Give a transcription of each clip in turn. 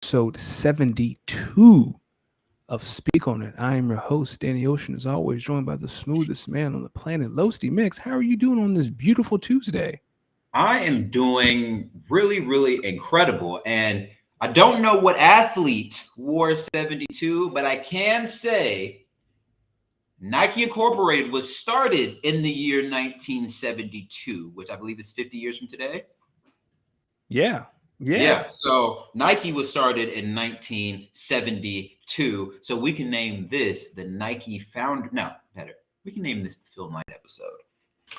episode 72 of Speak On It. I am your host, Danny Ocean, as always, joined by the smoothest man on the planet, Losty Mix. How are you doing on this beautiful Tuesday? I am doing really incredible. And I don't know what athlete wore 72, but I can say Nike Incorporated was started in the year 1972, which I believe is 50 years from today. Yeah, Yeah, yeah. so Nike was started in 1972. So we can name this the Nike founder. No, better. We can name this the Phil Knight episode.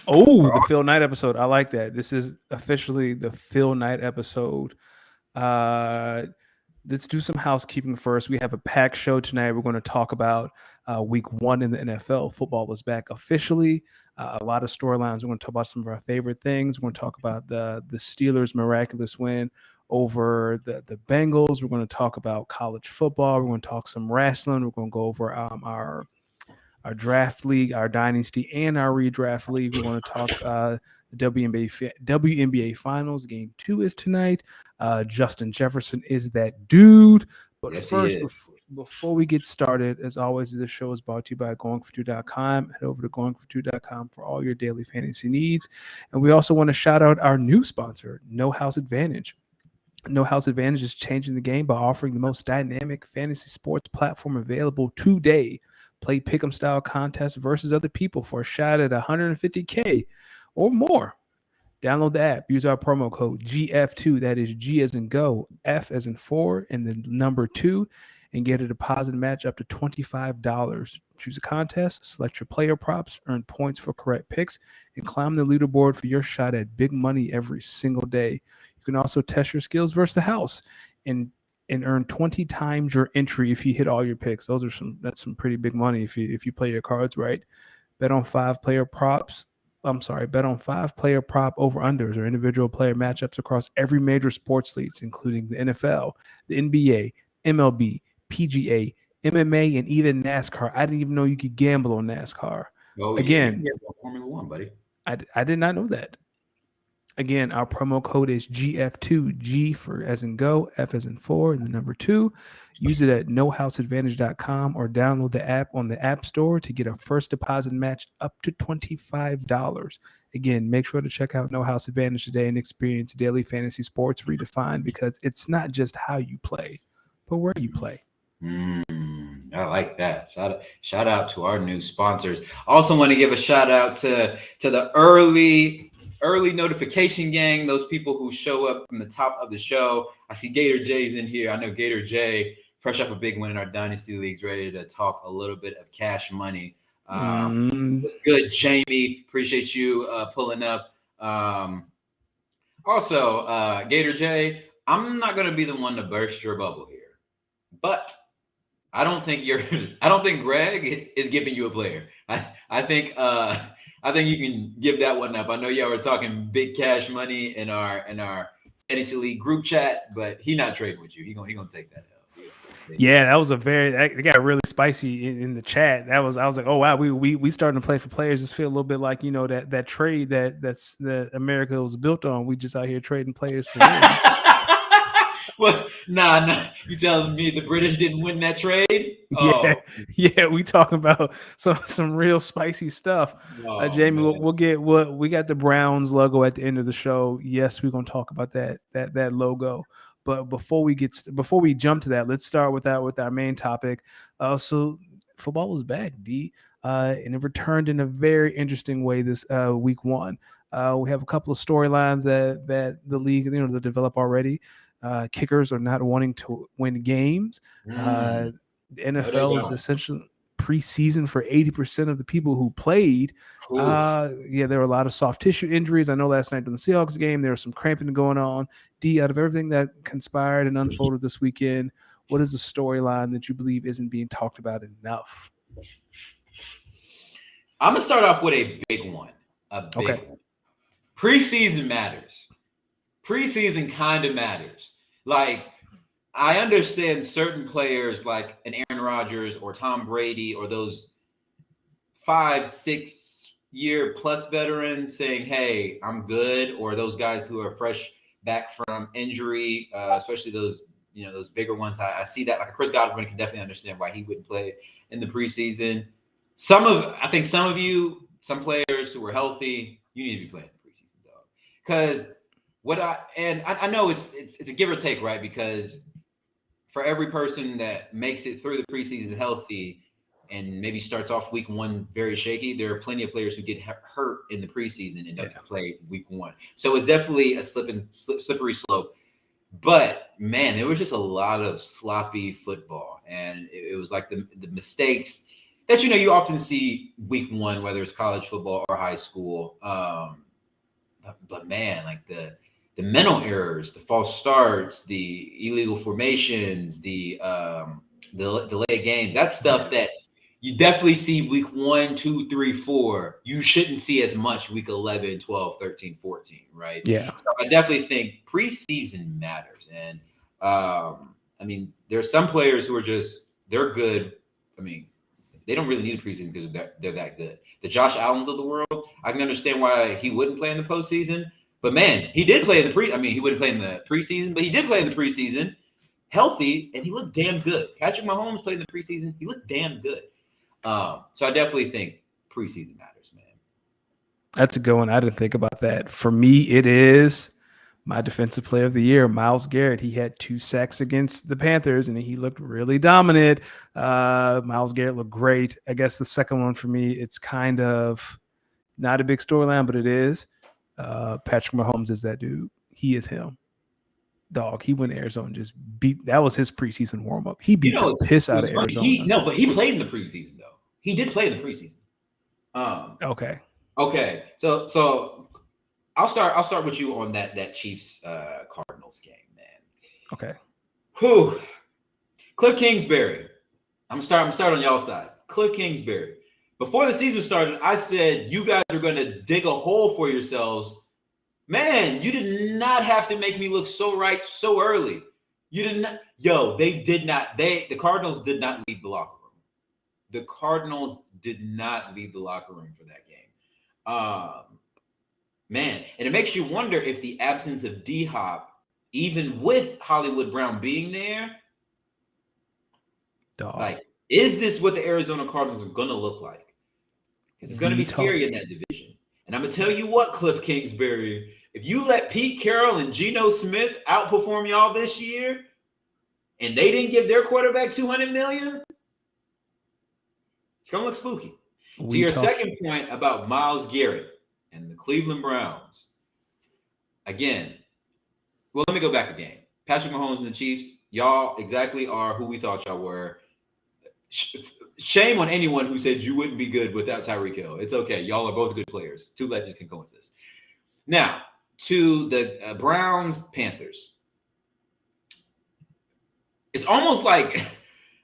Oh, the Phil Knight episode. I like that. This is officially the Phil Knight episode. Uh, let's do some housekeeping first. We have a packed show tonight. We're going to talk about week one in the NFL. Football is back officially. A lot of storylines. We're going to talk about some of our favorite things. We're going to talk about the Steelers' miraculous win over the Bengals. We're going to talk about college football. We're going to talk some wrestling. We're going to go over our draft league, our dynasty, and our redraft league. We're going to talk the WNBA Finals. Game two is tonight. Justin Jefferson is that dude. But Yes, he first, is. before we get started, as always, this show is brought to you by goingfor2.com. Head over to goingfor2.com for all your daily fantasy needs. And we also want to shout out our new sponsor, No House Advantage. No House Advantage is changing the game by offering the most dynamic fantasy sports platform available today. Play pick'em style contests versus other people for a shot at 150K or more. Download the app. Use our promo code GF2. That is G as in go, F as in four, and the number two, and get a deposit match up to $25. Choose a contest, select your player props, earn points for correct picks, and climb the leaderboard for your shot at big money every single day. You can also test your skills versus the house and earn 20 times your entry if you hit all your picks. That's some pretty big money if you play your cards right. Bet on bet on five player prop over unders or individual player matchups across every major sports leagues, including the NFL, the NBA, MLB, PGA, MMA, and even NASCAR. I didn't even know you could gamble on NASCAR. Oh, yeah, you can Again, get Formula One, buddy. I did not know that. Again, our promo code is GF2, G for as in go, F as in four, and the number two. Use it at nohouseadvantage.com or download the app on the App Store to get a first deposit match up to $25. Again, make sure to check out No House Advantage today and experience daily fantasy sports redefined because it's not just how you play, but where you play. I like that. Shout out to our new sponsors. Also want to give a shout out to the early notification gang, those people who show up from the top of the show. I see Gator J's in here. I know Gator J, fresh off a big win in our dynasty leagues, ready to talk a little bit of cash money. Mm, What's good, Jamie? Appreciate you pulling up. Also, Gator J, I'm not going to be the one to burst your bubble here, but I don't think you're. I don't think Greg is giving you a player. I think I think you can give that one up. I know y'all were talking big cash money in our fantasy league group chat, but he not trading with you. He gonna take that L. yeah, that was it got really spicy in the chat. I was like, oh wow, we starting to play for players. Just feel a little bit like that trade that America was built on. We just out here trading players for wins. Well, nah. You telling me the British didn't win that trade? Yeah, Oh, yeah, we talking about some real spicy stuff. oh Jamie, man. we'll get what we got the Browns logo at the end of the show. Yes, we're gonna talk about that logo. But before we jump to that, let's start with our main topic. So football was back, D, and it returned in a very interesting way this week one. We have a couple of storylines that the league that develop already. Kickers are not wanting to win games. Uh, Mm. the No, they NFL is don't. essentially preseason for 80% of the people who played. Ooh. Yeah, there were a lot of soft tissue injuries. I know last night in the Seahawks game, there was some cramping going on. D, out of everything that conspired and unfolded this weekend, what is the storyline that you believe isn't being talked about enough? I'm gonna start off with a big one. A big Okay. one. Preseason matters. Preseason kind of matters. Like, I understand certain players like an Aaron Rodgers or Tom Brady or those 5, 6 year plus veterans saying, "Hey, I'm good," or those guys who are fresh back from injury, especially those those bigger ones. I see that. Like a Chris Godwin can definitely understand why he wouldn't play in the preseason. I think some players who are healthy, you need to be playing in the preseason, dog. Because I know it's a give or take, right? Because for every person that makes it through the preseason healthy and maybe starts off week one very shaky, there are plenty of players who get hurt in the preseason and don't play week one. So it's definitely a slippery slope. But man, there was just a lot of sloppy football, and it was like the mistakes that you often see week one, whether it's college football or high school. But man, like the mental errors, the false starts, the illegal formations, the delayed games, that's stuff that you definitely see week 1, 2, 3, 4. You shouldn't see as much week 11, 12, 13, 14, right? Yeah. So I definitely think preseason matters. And I mean, there are some players who are they're good. I mean, they don't really need a preseason because they're that good. The Josh Allens of the world, I can understand why he wouldn't play in the postseason. But man, he did play in the he wouldn't play in the preseason, but he did play in the preseason healthy, and he looked damn good. Patrick Mahomes played in the preseason. He looked damn good. So I definitely think preseason matters, man. That's a good one. I didn't think about that. For me, it is my defensive player of the year, Myles Garrett. He had 2 sacks against the Panthers, and he looked really dominant. Myles Garrett looked great. I guess the second one for me, it's kind of not a big storyline, but it is. Patrick Mahomes is that dude. He is him. Dog, he went to Arizona and just beat. That was his preseason warm up. He beat the piss out of Arizona. But he played in the preseason though. He did play in the preseason. Okay. So I'll start with you on that Chiefs Cardinals game, man. Okay. Whew. Cliff Kingsbury. I'm starting on y'all side. Cliff Kingsbury. Before the season started, I said you guys are going to dig a hole for yourselves. Man, you did not have to make me look so right so early. You did not. Yo, they did not. The Cardinals did not leave the locker room. The Cardinals did not leave the locker room for that game. Man, and it makes you wonder if the absence of D-Hop, even with Hollywood Brown being there, like, is this what the Arizona Cardinals are going to look like? Because it's going to be scary in that division. And I'm going to tell you what, Cliff Kingsbury, if you let Pete Carroll and Geno Smith outperform y'all this year, and they didn't give their quarterback $200 million, it's going to look spooky. To your second point about Myles Garrett and the Cleveland Browns, again, well, let me go back again. Patrick Mahomes and the Chiefs, y'all exactly are who we thought y'all were. Shame on anyone who said you wouldn't be good without Tyreek Hill. It's okay. Y'all are both good players. 2 legends can coexist. Now, to the Browns, Panthers. It's almost like,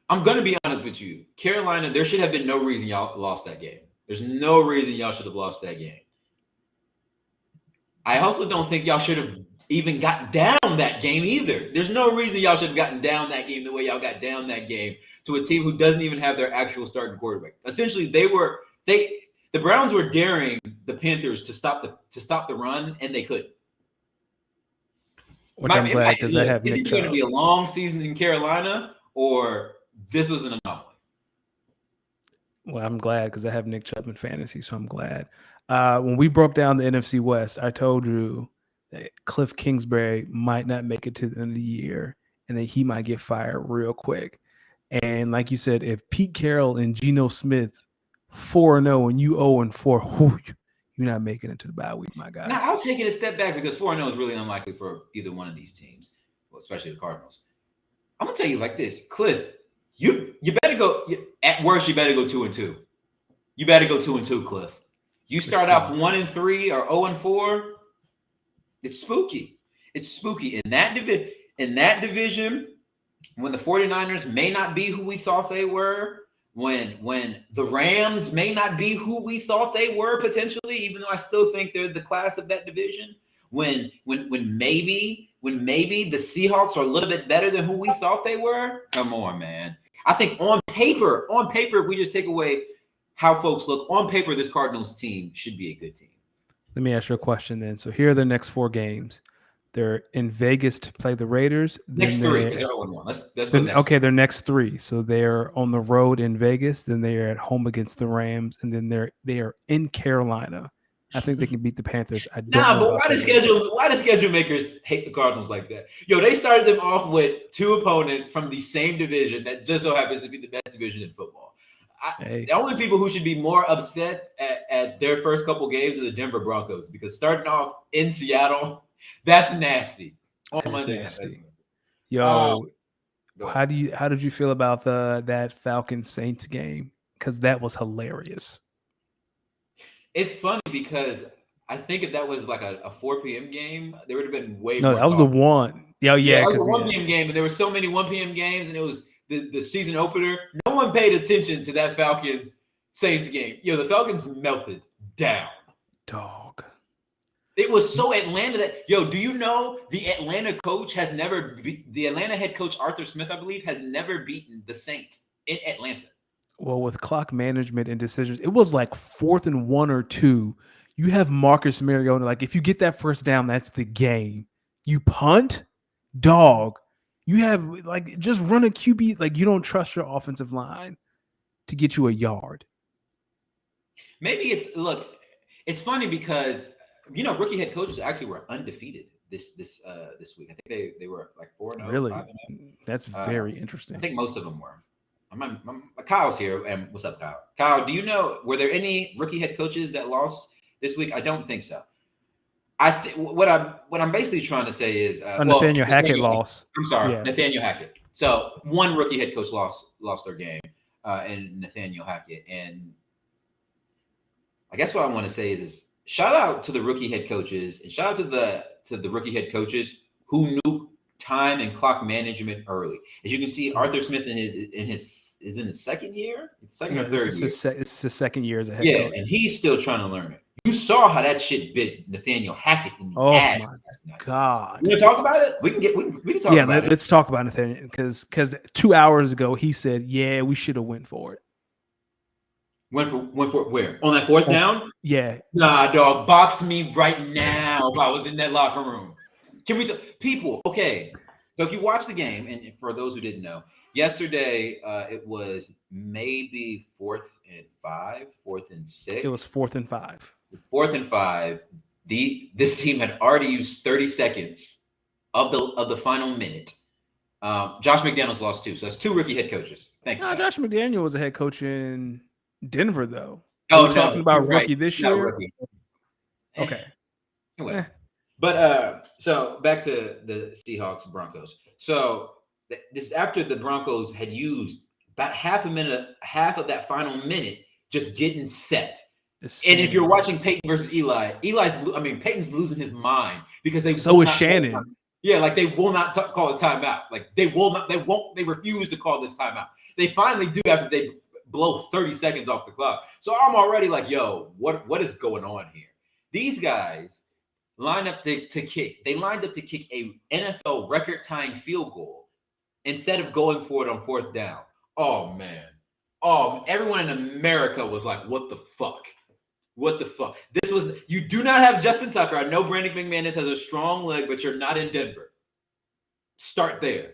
I'm going to be honest with you. Carolina, there should have been no reason y'all lost that game. There's no reason y'all should have lost that game. I also don't think y'all should have even got down that game either. There's no reason y'all should have gotten down that game the way y'all got down that game to a team who doesn't even have their actual starting quarterback. Essentially, the Browns were daring the Panthers to stop the run, and they couldn't. Which I'm glad because I have Nick Chubb. Is it going to be a long season in Carolina, or this was an anomaly? Well, I'm glad because I have Nick Chubb in fantasy, so I'm glad. When we broke down the NFC West, I told you that Cliff Kingsbury might not make it to the end of the year, and that he might get fired real quick. And like you said, if Pete Carroll and Geno Smith 4-0 and you 0-4, you're not making it to the bye week, my guy. Now, I'll take it a step back because 4-0 is really unlikely for either one of these teams, well, especially the Cardinals. I'm going to tell you like this. Cliff, you better go, at worst, you better go 2-2. You better go 2-2, Cliff. You start out 1-3 or 0-4, it's spooky. It's spooky. In that division, when the 49ers may not be who we thought they were, when the Rams may not be who we thought they were potentially, even though I still think they're the class of that division, when maybe the Seahawks are a little bit better than who we thought they were, come on, man. I think on paper, if we just take away how folks look, on paper, this Cardinals team should be a good team. Let me ask you a question then. So here are the next 4 games. They're in Vegas to play the Raiders. Next three, because they're 0-1. Let's go next. Okay, their next three. So they're on the road in Vegas, then they're at home against the Rams, and then they are in Carolina. I think they can beat the Panthers. I don't know But about why the schedule makers hate the Cardinals like that? Yo, they started them off with two opponents from the same division that just so happens to be the best division in football. The only people who should be more upset at their first couple games are the Denver Broncos, because starting off in Seattle, that's nasty. That is nasty. Yo, how did you feel about that Falcons Saints game? Because that was hilarious. It's funny because I think if that was like a 4 p.m. game, there would have been way more. No, that was the one. Yeah, it was a 1 p.m. game, and there were so many 1 p.m. games, and it was the season opener. No one paid attention to that Falcons Saints game. Yo, the Falcons melted down. Dog. It was so Atlanta that, do you know the Atlanta head coach, Arthur Smith, I believe, has never beaten the Saints in Atlanta. Well, with clock management and decisions, it was like 4th and 1 or 2. You have Marcus Mariota. Like, if you get that first down, that's the game. You punt, dog. You have, like, just run a QB. Like, you don't trust your offensive line to get you a yard. Maybe it's funny because, rookie head coaches actually were undefeated this week. I think they were like 4-0. Really? That's very interesting. I think most of them were. Kyle's here, and what's up, Kyle? Kyle, do you know, were there any rookie head coaches that lost this week? I don't think so. What I'm basically trying to say is Nathaniel Hackett lost. I'm sorry, Nathaniel Hackett. So one rookie head coach lost their game, and Nathaniel Hackett. And I guess what I want to say is shout out to the rookie head coaches, and shout out to the rookie head coaches who knew time and clock management early. As you can see, Arthur Smith is in his second year, second or third year. It's his second year as a head coach. And he's still trying to learn it. You saw how that shit bit Nathaniel Hackett in the ass. Oh my God! You want to talk about it? We can talk about it. Let's talk about Nathaniel, because 2 hours ago he said, "Yeah, we should have went for it." Went for where? On that fourth down? Yeah. Nah, dog. Box me right now if I was in that locker room. Can we people? Okay. So if you watch the game, and for those who didn't know, yesterday it was maybe 4th and 5, 4th and 6. It was 4th and 5. 4th and 5. This team had already used 30 seconds of the final minute. Josh McDaniels lost 2, so that's 2 rookie head coaches. Thank you. Josh McDaniel was a head coach in Denver, though. Oh, talking about rookie this year. Rookie. Okay. Anyway. But so back to the Seahawks Broncos. So this is after the Broncos had used about half of that final minute just getting set. And if you're watching Peyton versus Eli, Peyton's losing his mind because so is Shannon. Yeah, like they will not call a timeout. Like they refuse to call this timeout. They finally do after they blow 30 seconds off the clock. So I'm already like, yo, what is going on here? These guys lined up to kick. They lined up to kick a NFL record-tying field goal instead of going for it on 4th down. Oh, man. Everyone in America was like, what the fuck? What the fuck? You do not have Justin Tucker. I know Brandon McManus has a strong leg, but you're not in Denver. Start there.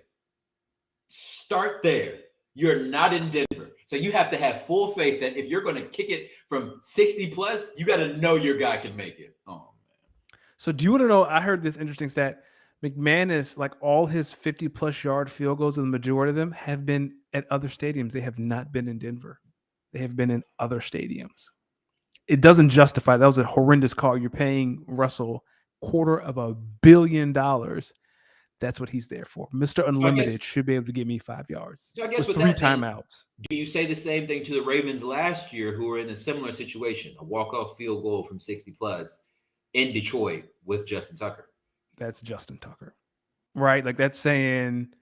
You're not in Denver. So you have to have full faith that if you're going to kick it from 60 plus, you got to know your guy can make it. Oh, man. So do you want to know, I heard this interesting stat. McManus, like all his 50-plus yard field goals, and the majority of them have been at other stadiums. They have not been in Denver. They have been in other stadiums. It doesn't justify. That was a horrendous call. You're paying Russell $250 million. That's what he's there for. Mr. Unlimited should be able to give me 5 yards with 3 timeouts. Do you say the same thing to the Ravens last year, who were in a similar situation, a walk-off field goal from 60-plus in Detroit with Justin Tucker? That's Justin Tucker, right? Like that's saying,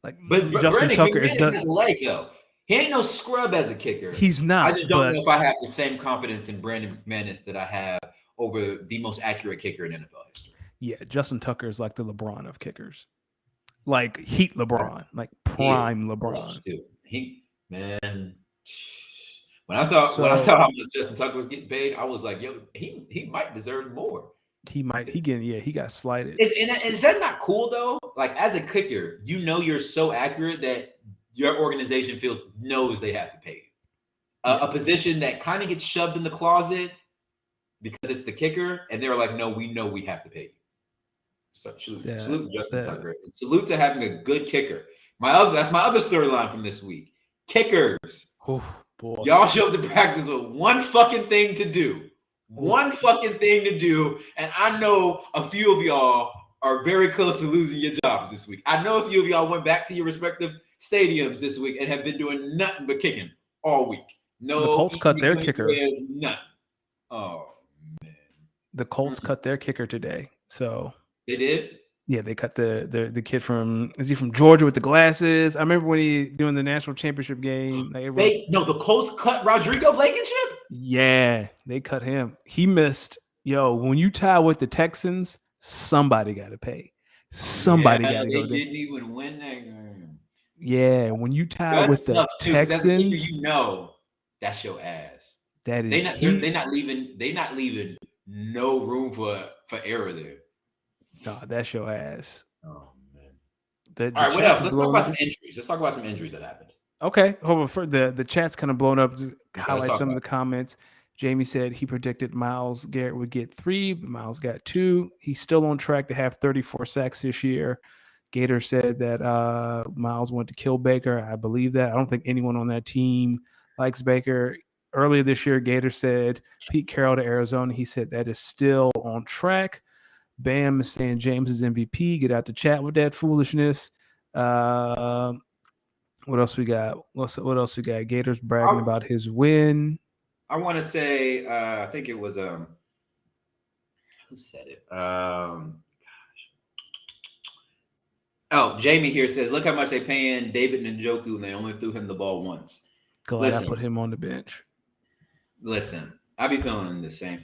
like, but Justin Tucker is the leg though. He ain't no scrub as a kicker. He's not. I just don't know if I have the same confidence in Brandon McManus that I have over the most accurate kicker in NFL history. Yeah, Justin Tucker is like the LeBron of kickers, like Heat LeBron, like prime LeBron. When I saw how much Justin Tucker was getting paid, I was like, yo, he might deserve more. He got slighted. Is that not cool though? Like as a kicker, you're so accurate that your organization knows they have to pay you. A position that kind of gets shoved in the closet because it's the kicker, and they're like, no, we know we have to pay you. So salute to Justin Tucker. Salute to having a good kicker. That's my other storyline from this week. Kickers. Oof, boy. Y'all show up to practice with one fucking thing to do. One fucking thing to do. And I know a few of y'all are very close to losing your jobs this week. I know a few of y'all went back to your respective stadiums this week and have been doing nothing but kicking all week. No, the Colts cut their kicker. Nothing. Oh man. The Colts cut their kicker today. So they did? Yeah, they cut the kid from Georgia with the glasses. I remember when he doing the national championship game. The Colts cut Rodrigo Blankenship? Yeah, they cut him. He missed. Yo, when you tie with the Texans, somebody got to pay. Somebody got to go. They didn't even win that game. Yeah, when you tie with the Texans, that's your ass. That is. They're not leaving. They're not leaving no room for error there. No, that's your ass. Oh man. All right, what else? Let's talk about some injuries. Let's talk about some injuries that happened. Okay, hold on. For the chat's kind of blown up. Just highlight some of the comments. Jamie said he predicted Myles Garrett would get 3, but Myles got 2. He's still on track to have 34 sacks this year. Gator said that Myles went to kill Baker. I believe that. I don't think anyone on that team likes Baker. Earlier this year, Gator said Pete Carroll to Arizona. He said that is still on track. Bam is saying James is MVP. Get out the chat with that foolishness. What else we got? What else we got? Gators bragging about his win. I want to say, I think it was who said it? Jamie here says, look how much they paying David Njoku, and they only threw him the ball once. Glad I put him on the bench. Listen, I be feeling the same.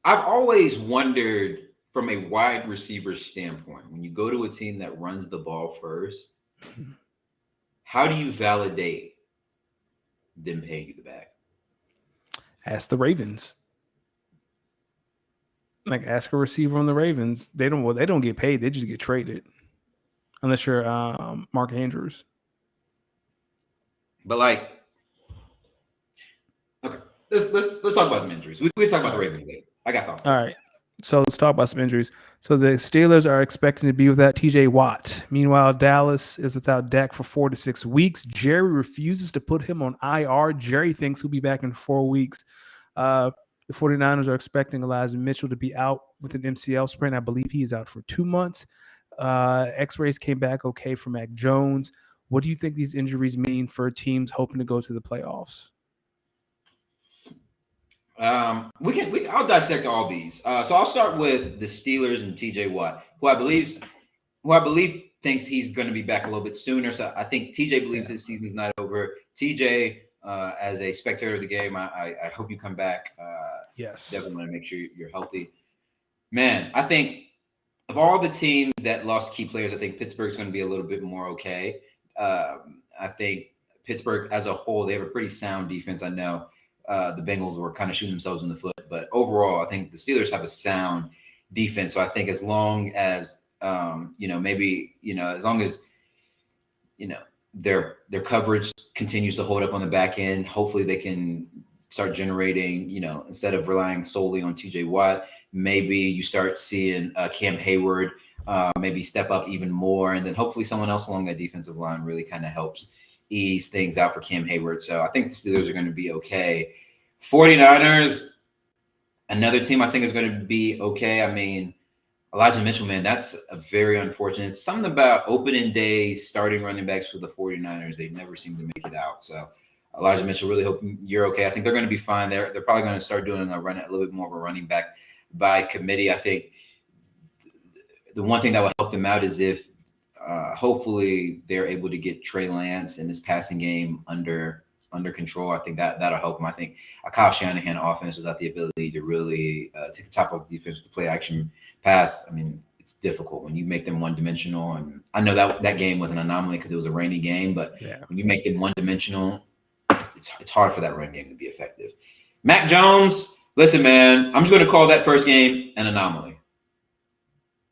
I've always wondered from a wide receiver standpoint, when you go to a team that runs the ball first, how do you validate them paying you the bag? Ask the Ravens. Like, ask a receiver on the Ravens. They don't get paid. They just get traded, unless you're Mark Andrews. But like, okay, let's talk about some injuries. We talk about the Ravens later. I got thoughts. All right, so let's talk about some injuries. So the Steelers are expecting to be without T.J. Watt. Meanwhile, Dallas is without Dak for 4 to 6 weeks. Jerry refuses to put him on IR. Jerry thinks he'll be back in 4 weeks. The 49ers are expecting Elijah Mitchell to be out with an MCL sprain. I believe he is out for 2 months. X-rays came back okay for Mac Jones. What do you think these injuries mean for teams hoping to go to the playoffs? I'll dissect all these. So I'll start with the Steelers and TJ Watt, who I believe thinks he's going to be back a little bit sooner. So I think TJ believes his season's not over. TJ, as a spectator of the game, I hope you come back. Yes. Definitely want to make sure you're healthy. Man, I think of all the teams that lost key players, I think Pittsburgh's going to be a little bit more okay. I think Pittsburgh as a whole, they have a pretty sound defense. I know the Bengals were kind of shooting themselves in the foot, but overall, I think the Steelers have a sound defense. So I think as long as, as long as, their coverage continues to hold up on the back end, hopefully they can start generating, instead of relying solely on TJ Watt, maybe you start seeing Cam Hayward maybe step up even more. And then hopefully someone else along that defensive line really kind of helps ease things out for Cam Hayward. So I think the Steelers are going to be okay. 49ers, another team I think is going to be okay. I mean, Elijah Mitchell, man, that's a very unfortunate. It's something about opening day starting running backs for the 49ers. They never seem to make it out. So Elijah Mitchell, really hope you're okay. I think they're going to be fine. They're probably going to start doing a little bit more of a running back by committee. I think the one thing that will help them out is if hopefully they're able to get Trey Lance and his passing game under control. I think that'll help them. I think a Kyle Shanahan offense without the ability to really take the top of the defense to play action pass, I mean, it's difficult when you make them one-dimensional. And I know that game was an anomaly because it was a rainy game, but when you make them one-dimensional, it's hard for that run game to be effective. Mac Jones, Listen, man, I'm just going to call that first game an anomaly.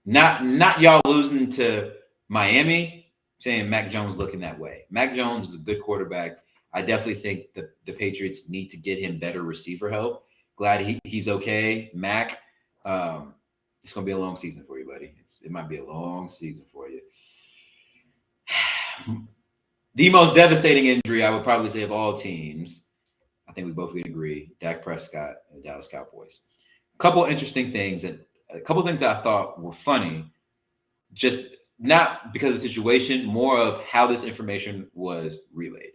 Not y'all losing to Miami, saying Mac Jones looking that way. Mac Jones is a good quarterback. I definitely think the Patriots need to get him better receiver help. Glad he's okay. Mac, it's going to be a long season for you, buddy. It might be a long season for you. The most devastating injury, I would probably say, of all teams, I think we both can agree, Dak Prescott and the Dallas Cowboys. A couple interesting things and a couple things I thought were funny, just not because of the situation, more of how this information was relayed.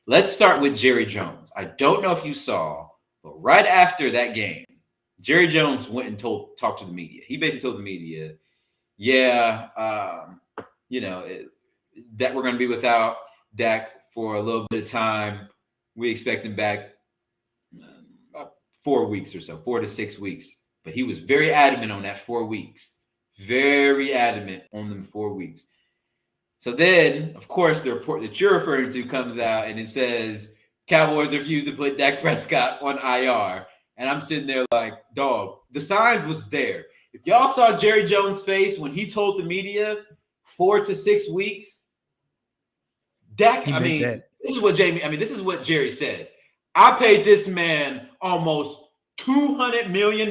Let's start with Jerry Jones. I don't know if you saw, but right after that game, Jerry Jones went and talked to the media. He basically told the media, yeah, that we're going to be without Dak for a little bit of time. We expect him back about 4 weeks or so, 4 to 6 weeks. But he was very adamant on that 4 weeks. Very adamant on them 4 weeks. So then, of course, the report that you're referring to comes out and it says Cowboys refuse to put Dak Prescott on IR. And I'm sitting there like, dog, the signs was there. If y'all saw Jerry Jones' face when he told the media 4 to 6 weeks, Dak, this is what Jerry said. I paid this man almost $200 million.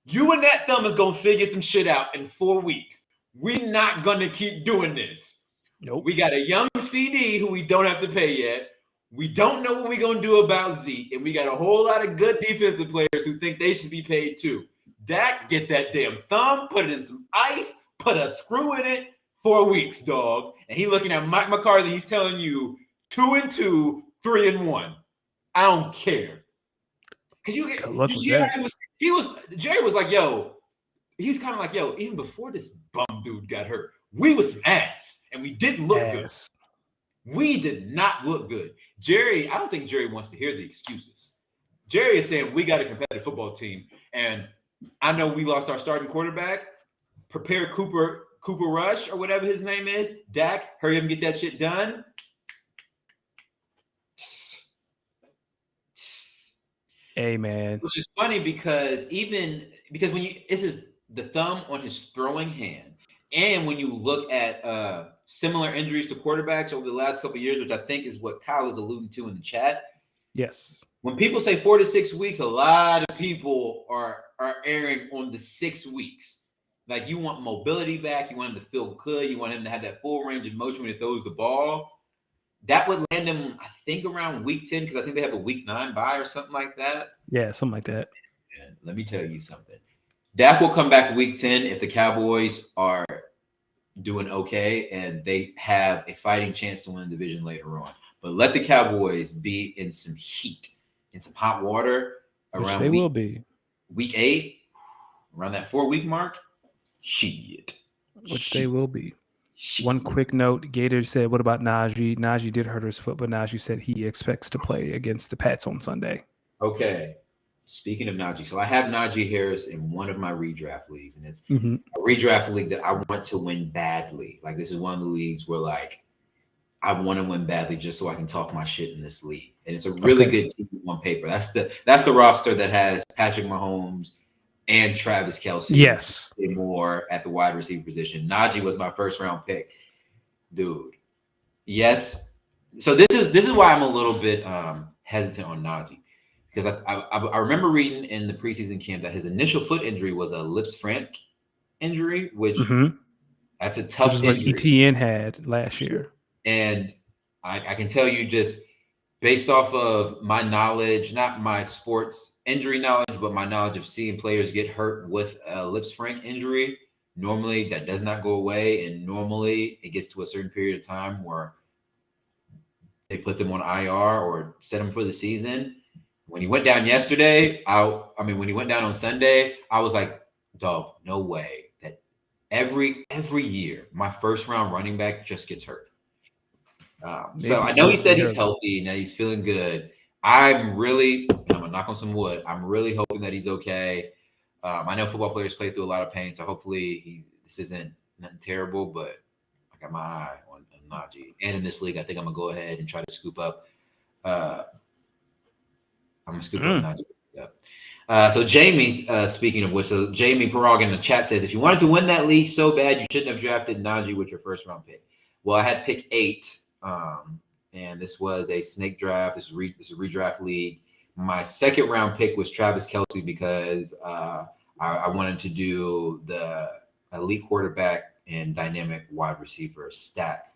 You and that thumb is going to figure some shit out in 4 weeks. We're not going to keep doing this. Nope. We got a young CD who we don't have to pay yet. We don't know what we're going to do about Zeke. And we got a whole lot of good defensive players who think they should be paid too. Dak, get that damn thumb, put it in some ice, put a screw in it. 4 weeks, dog. And he looking at Mike McCarthy. He's telling you 2-2, 3-1. I don't care. Because Jerry was like, yo, he was kind of like, yo, even before this bum dude got hurt, we was some ass. And we didn't look good. We did not look good. Jerry, I don't think Jerry wants to hear the excuses. Jerry is saying we got a competitive football team. And I know we lost our starting quarterback. Prepare Cooper Rush or whatever his name is. Dak, hurry up and get that shit done. Hey, man. Which is funny because when this is the thumb on his throwing hand, and when you look at similar injuries to quarterbacks over the last couple of years, which I think is what Kyle is alluding to in the chat. Yes. When people say 4 to 6 weeks, a lot of people are erring on the 6 weeks. Like you want mobility back, you want him to feel good, you want him to have that full range of motion when he throws the ball. That would land him, I think, around week 10 because I think they have a week 9 bye or something like that. Yeah, something like that. And let me tell you something. Dak will come back week 10 if the Cowboys are doing okay and they have a fighting chance to win the division later on. But let the Cowboys be in some heat, in some hot water around Which they will be. Week 8, around that 4-week mark. They will be. One quick note, Gator said, what about Najee? Najee did hurt his foot, but Najee said he expects to play against the Pats on Sunday. Okay. Speaking of Najee, so I have Najee Harris in one of my redraft leagues, and it's a redraft league that I want to win badly. Like this is one of the leagues where like I want to win badly just so I can talk my shit in this league. And it's a really good team on paper. That's the roster that has Patrick Mahomes and Travis Kelce. Yes. More at the wide receiver position. Najee was my first round pick. Dude. Yes. So this is why I'm a little bit hesitant on Najee. Because I remember reading in the preseason camp that his initial foot injury was a lips frank injury, which that's a tough injury. Which is what ETN had last year. And I can tell you just based off of my knowledge, not my sports injury knowledge, but my knowledge of seeing players get hurt with a lips frank injury, normally that does not go away. And normally it gets to a certain period of time where they put them on IR or set them for the season. When he went down yesterday, when he went down on Sunday, I was like, dog, no way that every year my first round running back just gets hurt. So I know he said he's healthy and that he's feeling good. I'm gonna knock on some wood. I'm really hoping that he's okay. I know football players play through a lot of pain, so hopefully this isn't nothing terrible. But I got my eye on Najee, and in this league, I think I'm gonna go ahead and try to scoop up. I'm gonna scoop up Najee. Yep. So Jamie, speaking of which, so Jamie Parag in the chat says, if you wanted to win that league so bad, you shouldn't have drafted Najee with your first round pick. Well, I had pick 8, and this was a snake draft. This is a redraft league. My second round pick was Travis Kelsey because I wanted to do the elite quarterback and dynamic wide receiver stack.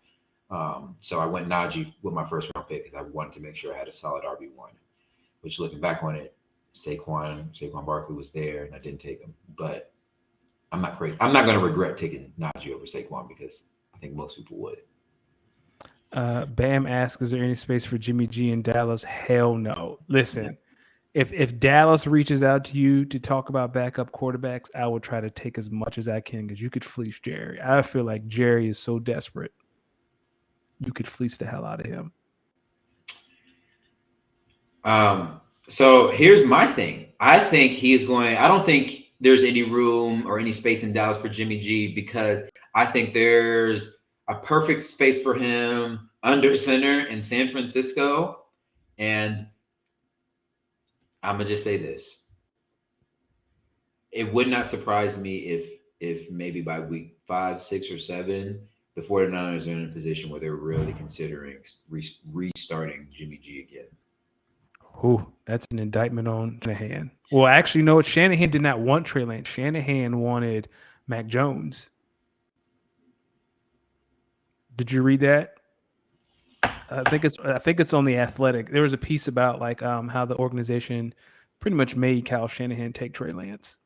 So I went Najee with my first round pick because I wanted to make sure I had a solid RB1. Which, looking back on it, Saquon Barkley was there, and I didn't take him. But I'm not crazy. I'm not going to regret taking Najee over Saquon because I think most people would. Bam asks, is there any space for Jimmy G in Dallas? Hell no. Listen, if Dallas reaches out to you to talk about backup quarterbacks, I will try to take as much as I can because you could fleece Jerry. I feel like Jerry is so desperate. You could fleece the hell out of him. So here's my thing. I think he's going. I don't think there's any room or any space in Dallas for Jimmy G because I think there's a perfect space for him under center in San Francisco. And I'm gonna just say this: it would not surprise me if maybe by week 5, 6, or 7, the 49ers are in a position where they're really considering restarting Jimmy G again. Ooh, that's an indictment on Shanahan. Well, actually, no, Shanahan did not want Trey Lance. Shanahan wanted Mac Jones. Did you read that? I think it's on the Athletic. There was a piece about like how the organization pretty much made Kyle Shanahan take Trey Lance.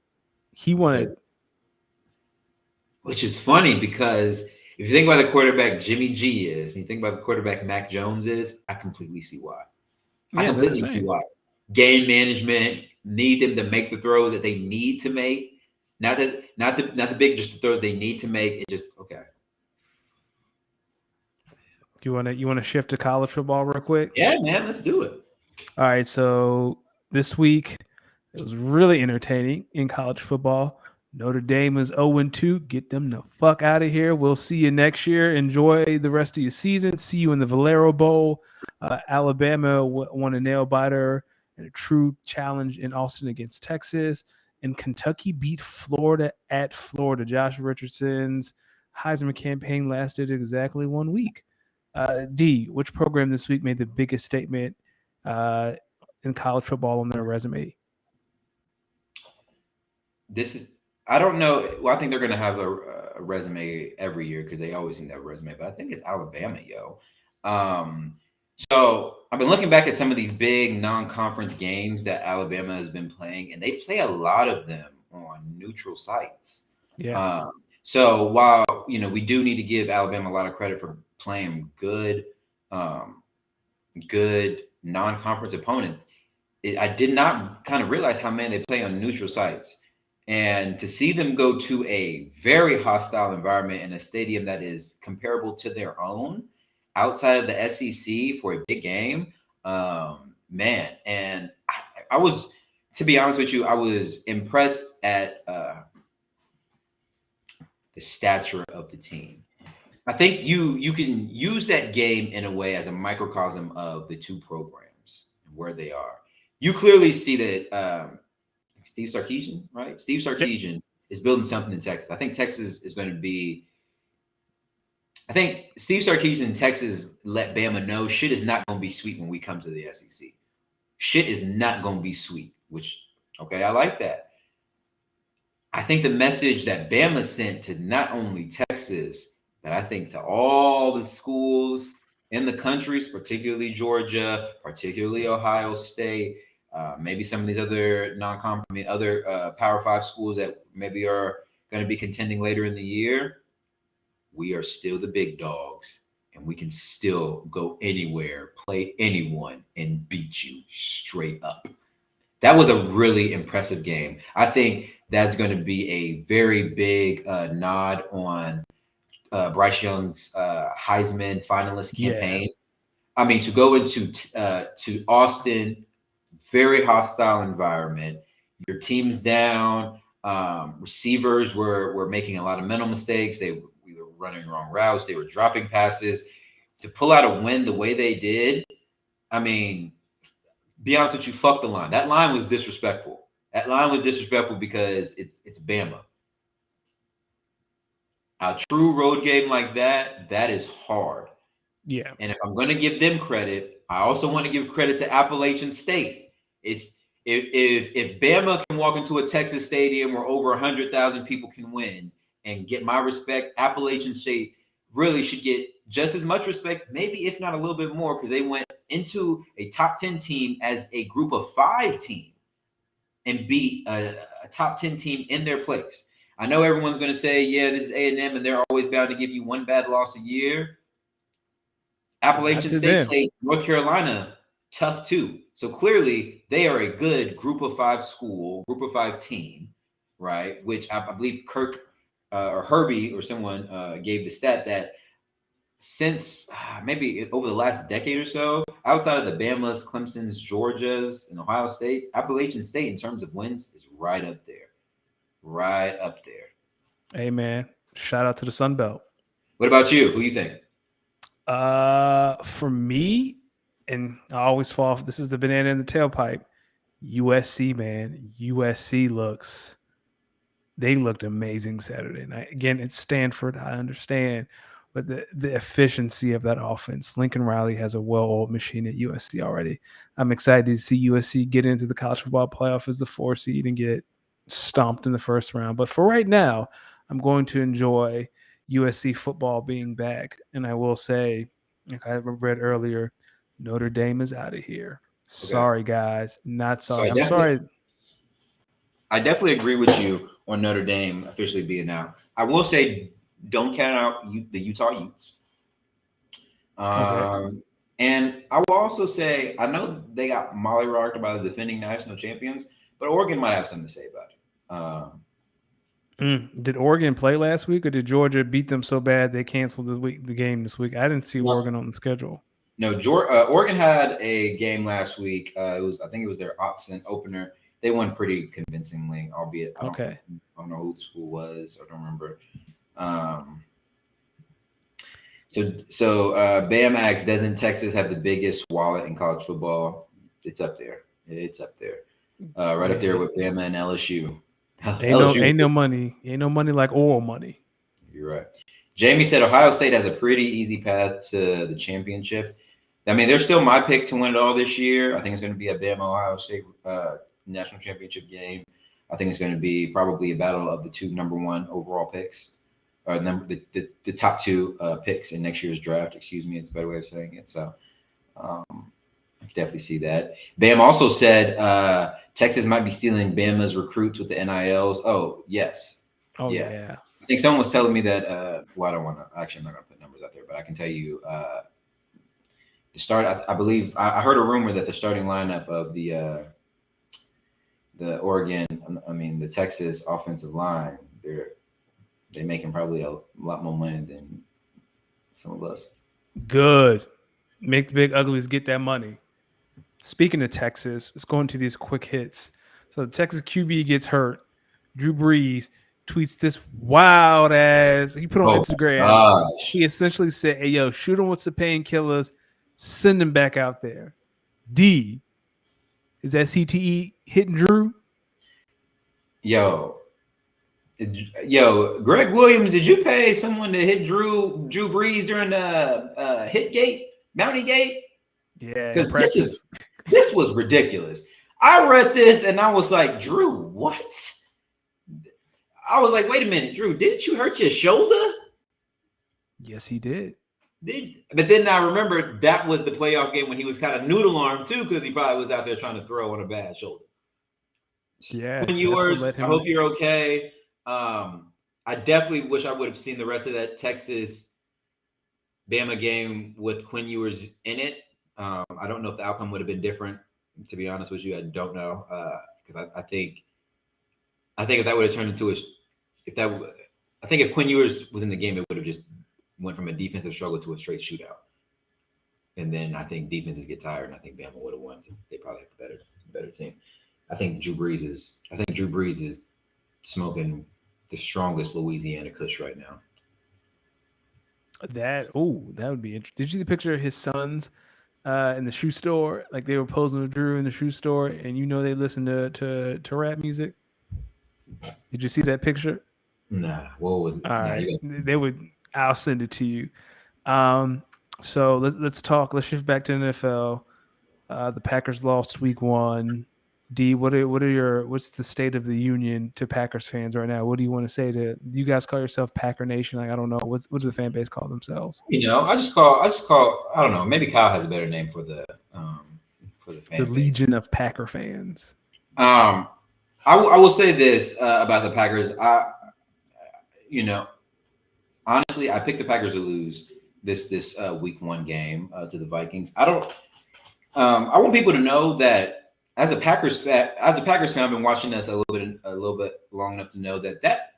He wanted, which is funny because if you think about the quarterback Jimmy G is, and you think about the quarterback Mac Jones is, I completely see why. I completely see why. Game management, need them to make the throws that they need to make. Not the big, just the throws they need to make. It just okay. You want to shift to college football real quick? Yeah, man, let's do it. All right, so this week it was really entertaining in college football. Notre Dame is 0-2. Get them the fuck out of here. We'll see you next year. Enjoy the rest of your season. See you in the Valero Bowl. Alabama won a nail biter and a true challenge in Austin against Texas. And Kentucky beat Florida at Florida. Josh Richardson's Heisman campaign lasted exactly 1 week. D, which program this week made the biggest statement in college football on their resume? I don't know. Well, I think they're going to have a resume every year because they always need that resume. But I think it's Alabama, yo. So I've been looking back at some of these big non-conference games that Alabama has been playing, and they play a lot of them on neutral sites. Yeah. So while we do need to give Alabama a lot of credit for playing good non-conference opponents, I did not kind of realize how many they play on neutral sites. And to see them go to a very hostile environment in a stadium that is comparable to their own outside of the SEC for a big game, man. And I was, to be honest with you, I was impressed at the stature of the team. I think you can use that game in a way as a microcosm of the two programs and where they are. You clearly see that Steve Sarkisian, right? Steve Sarkisian is building something in Texas. I think Texas is going to be. I think Steve Sarkisian in Texas let Bama know shit is not going to be sweet when we come to the SEC. Shit is not going to be sweet, which, okay, I like that. I think the message that Bama sent to not only Texas, but I think to all the schools in the countries, particularly Georgia, particularly Ohio State, maybe some of these other other Power 5 schools that maybe are going to be contending later in the year, we are still the big dogs, and we can still go anywhere, play anyone, and beat you straight up. That was a really impressive game. I think that's going to be a very big nod on Bryce Young's Heisman finalist campaign. Yeah. I mean, to go into to Austin, very hostile environment. Your team's down. Receivers were making a lot of mental mistakes. They were running wrong routes. They were dropping passes. To pull out a win the way they did, I mean, be honest with you, fuck the line. That line was disrespectful. That line was disrespectful because it's Bama. A true road game like that is hard. Yeah. And if I'm going to give them credit, I also want to give credit to Appalachian State. It's if Bama can walk into a Texas stadium where over 100,000 people can win and get my respect, Appalachian State really should get just as much respect, maybe if not a little bit more, because they went into a top 10 team as a group of 5 team and beat a top 10 team in their place. I know everyone's going to say, yeah, this is A&M, and they're always bound to give you one bad loss a year. Not Appalachian to State them. played North Carolina tough too. So clearly they are a good group of 5 school, group of 5 team, right? Which I believe Kirk or Herbie or someone gave the stat that since maybe over the last decade or so, outside of the Bamas, Clemson's, Georgia's, and Ohio State, Appalachian State in terms of wins is right up there. Right up there. Hey man, shout out to the Sun Belt. What about you? Who do you think? For me, and I always fall. This is the banana in the tailpipe. USC, man. USC looks. They looked amazing Saturday night. Again, it's Stanford. I understand, but the efficiency of that offense. Lincoln Riley has a well-oiled machine at USC already. I'm excited to see USC get into the college football playoff as the 4 seed and get stomped in the first round. But for right now, I'm going to enjoy USC football being back. And I will say, like I read earlier, Notre Dame is out of here. Okay. Sorry, guys. Not So sorry. I'm sorry. I definitely agree with you on Notre Dame officially being out. I will say, don't count out the Utah Utes. Okay. And I will also say, I know they got mollyrocked by the defending national champions, but Oregon might have something to say about it. Did Oregon play last week, or did Georgia beat them so bad they canceled the game this week? I didn't see No, Oregon on the schedule. no, Oregon had a game last week. I think it was their Autzen opener. They won pretty convincingly, albeit Okay. I don't know who the school was. I don't remember. Um, so Bam asks, doesn't Texas have the biggest wallet in college football? It's up there. It's up there. Right up there Man, with Bama and LSU. ain't LSU. no money. Ain't no money like oil money. You're right. Jamie said Ohio State has a pretty easy path to the championship. I mean, they're still my pick to win it all this year. I think it's going to be a Bama Ohio State national championship game. I think it's going to be probably a battle of the 2 number 1 overall picks, or the top 2 picks in next year's draft. Excuse me, it's a better way of saying it. So I can definitely see that. Bam also said Texas might be stealing Bama's recruits with the NILs. Oh yes, Oh yeah. yeah. I think someone was telling me that. Well, I don't want to. Actually, I'm not going to put numbers out there, but I can tell you the start. I believe I heard a rumor that the starting lineup of the Oregon, I mean the Texas offensive line, they're making probably a lot more money than some of us. Good. Make the big uglies get that money. Speaking of Texas, let's go into these quick hits. So the Texas QB gets hurt. Drew Brees tweets this wild ass. He put on Oh Instagram. my He gosh, essentially said, "Hey yo, shoot him with some painkillers, send him back out there." D, is that CTE hitting Drew? yo, Greg Williams, did you pay someone to hit Drew Brees during the hit gate, Mountie gate? Yeah, in Because practice. this was ridiculous. I read this and I was like, Drew, what? I was like, wait a minute, Drew, didn't you hurt your shoulder? Yes, he did. But then I remember that was the playoff game when he was kind of noodle armed too, because he probably was out there trying to throw on a bad shoulder. Yeah, When that's what yours, let I him. hope you're okay. I definitely wish I would have seen the rest of that Texas Bama game with Quinn Ewers in it. I don't know if the outcome would have been different. To be honest with you, I don't know because I think if that would have turned into if that I think if Quinn Ewers was in the game, it would have just went from a defensive struggle to a straight shootout. And then I think defenses get tired, and I think Bama would have won because they probably have a better team. I think Drew Brees is smoking the strongest Louisiana Kush right now. That would be interesting. Did you see the picture of his sons in the shoe store, like they were posing with Drew in the shoe store, and they listen to rap music. Did you see that picture? Nah, what was it? All Nah, right, you got. they would. I'll send it to you. Um, so let's talk. Let's shift back to NFL. The Packers lost Week 1. D, what's the state of the union to Packers fans right now? What do you want to say to? Do you guys call yourself Packer Nation? Like I don't know. What does the fan base call themselves? I just call. I don't know. Maybe Kyle has a better name for the The fan base. Legion of Packer fans. Um, I will say this about the Packers. You know, honestly, I picked the Packers to lose this week 1 game to the Vikings. I don't. I want people to know that as a Packers fan, I've been watching us a little bit long enough to know that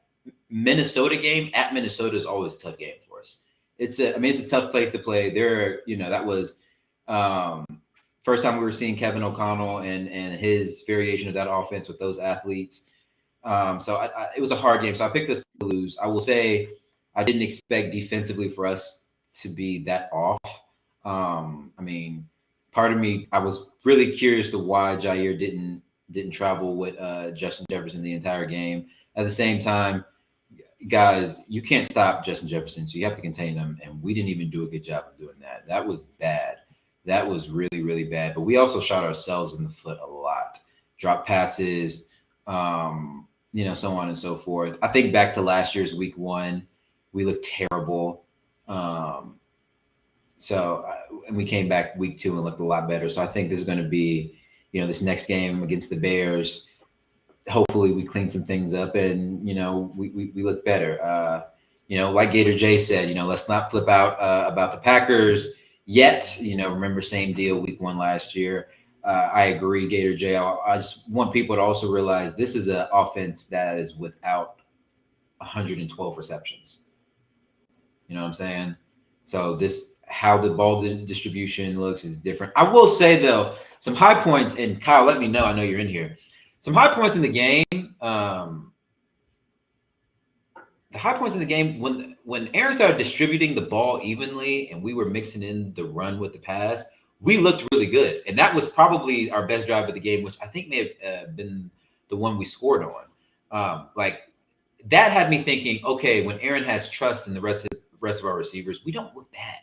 Minnesota game at Minnesota is always a tough game for us. It's a tough place to play. That was um, first time we were seeing Kevin O'Connell and his variation of that offense with those athletes. It was a hard game. So I picked us to lose. I will say I didn't expect defensively for us to be that off. I mean, part of me, I was really curious to why Jair didn't travel with Justin Jefferson the entire game. At the same time, guys, you can't stop Justin Jefferson, so you have to contain him. And we didn't even do a good job of doing that. That was bad. That was really, really bad. But we also shot ourselves in the foot a lot. Drop passes, so on and so forth. I think back to last year's week 1, we looked terrible. And we came back week 2 and looked a lot better. So I think this is going to be, this next game against the Bears. Hopefully we clean some things up and we look better. Like Gator J said, let's not flip out about the Packers yet. Remember same deal week 1 last year. I agree, Gator J. I just want people to also realize this is an offense that is without 112 receptions. You know what I'm saying? So how the ball distribution looks is different. I will say though, some high points, and Kyle, let me know. I know you're in here. Some high points in the game. The high points in the game when Aaron started distributing the ball evenly, and we were mixing in the run with the pass. We looked really good, and that was probably our best drive of the game, which I think may have been the one we scored on. That had me thinking, okay, when Aaron has trust in the rest of our receivers, we don't look bad.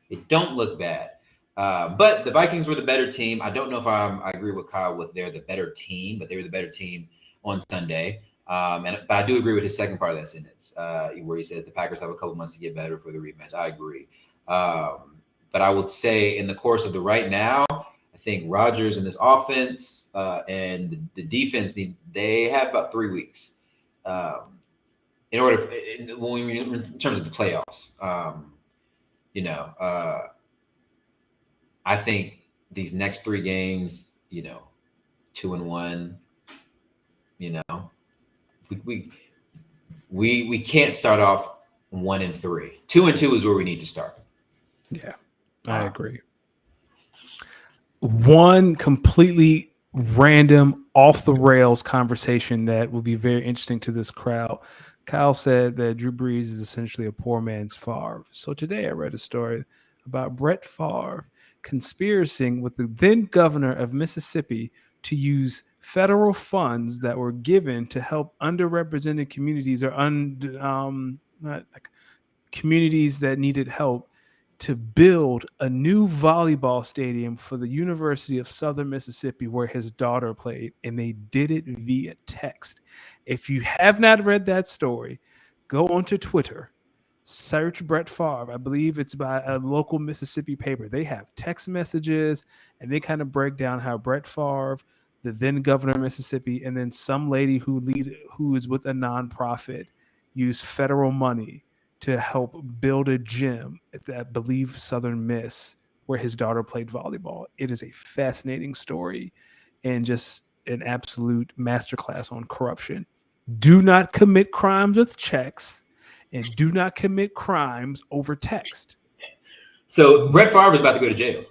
They don't look bad. But the Vikings were the better team. I don't know if I agree with Kyle with they're the better team, but they were the better team on Sunday. But I do agree with his second part of that sentence, where he says the Packers have a couple months to get better for the rematch. I agree. But I would say in the course of the right now, I think Rodgers and his offense and the defense, they have about 3 weeks in terms of the playoffs. I think these next 3 games, 2-1, we can't start off 1-3. 2-2 is where we need to start. Yeah, I agree. One completely random off the rails conversation that will be very interesting to this crowd. Kyle said that Drew Brees is essentially a poor man's Favre. So today I read a story about Brett Favre conspiring with the then governor of Mississippi to use federal funds that were given to help underrepresented communities or communities that needed help to build a new volleyball stadium for the University of Southern Mississippi where his daughter played, and they did it via text. If you have not read that story, go onto Twitter, search Brett Favre. I believe it's by a local Mississippi paper. They have text messages, and they kind of break down how Brett Favre, the then governor of Mississippi, and then some lady who is with a nonprofit, used federal money to help build a gym at that, I believe, Southern Miss, where his daughter played volleyball. It is a fascinating story and just an absolute masterclass on corruption. Do not commit crimes with checks and do not commit crimes over text. So Brett Favre is about to go to jail.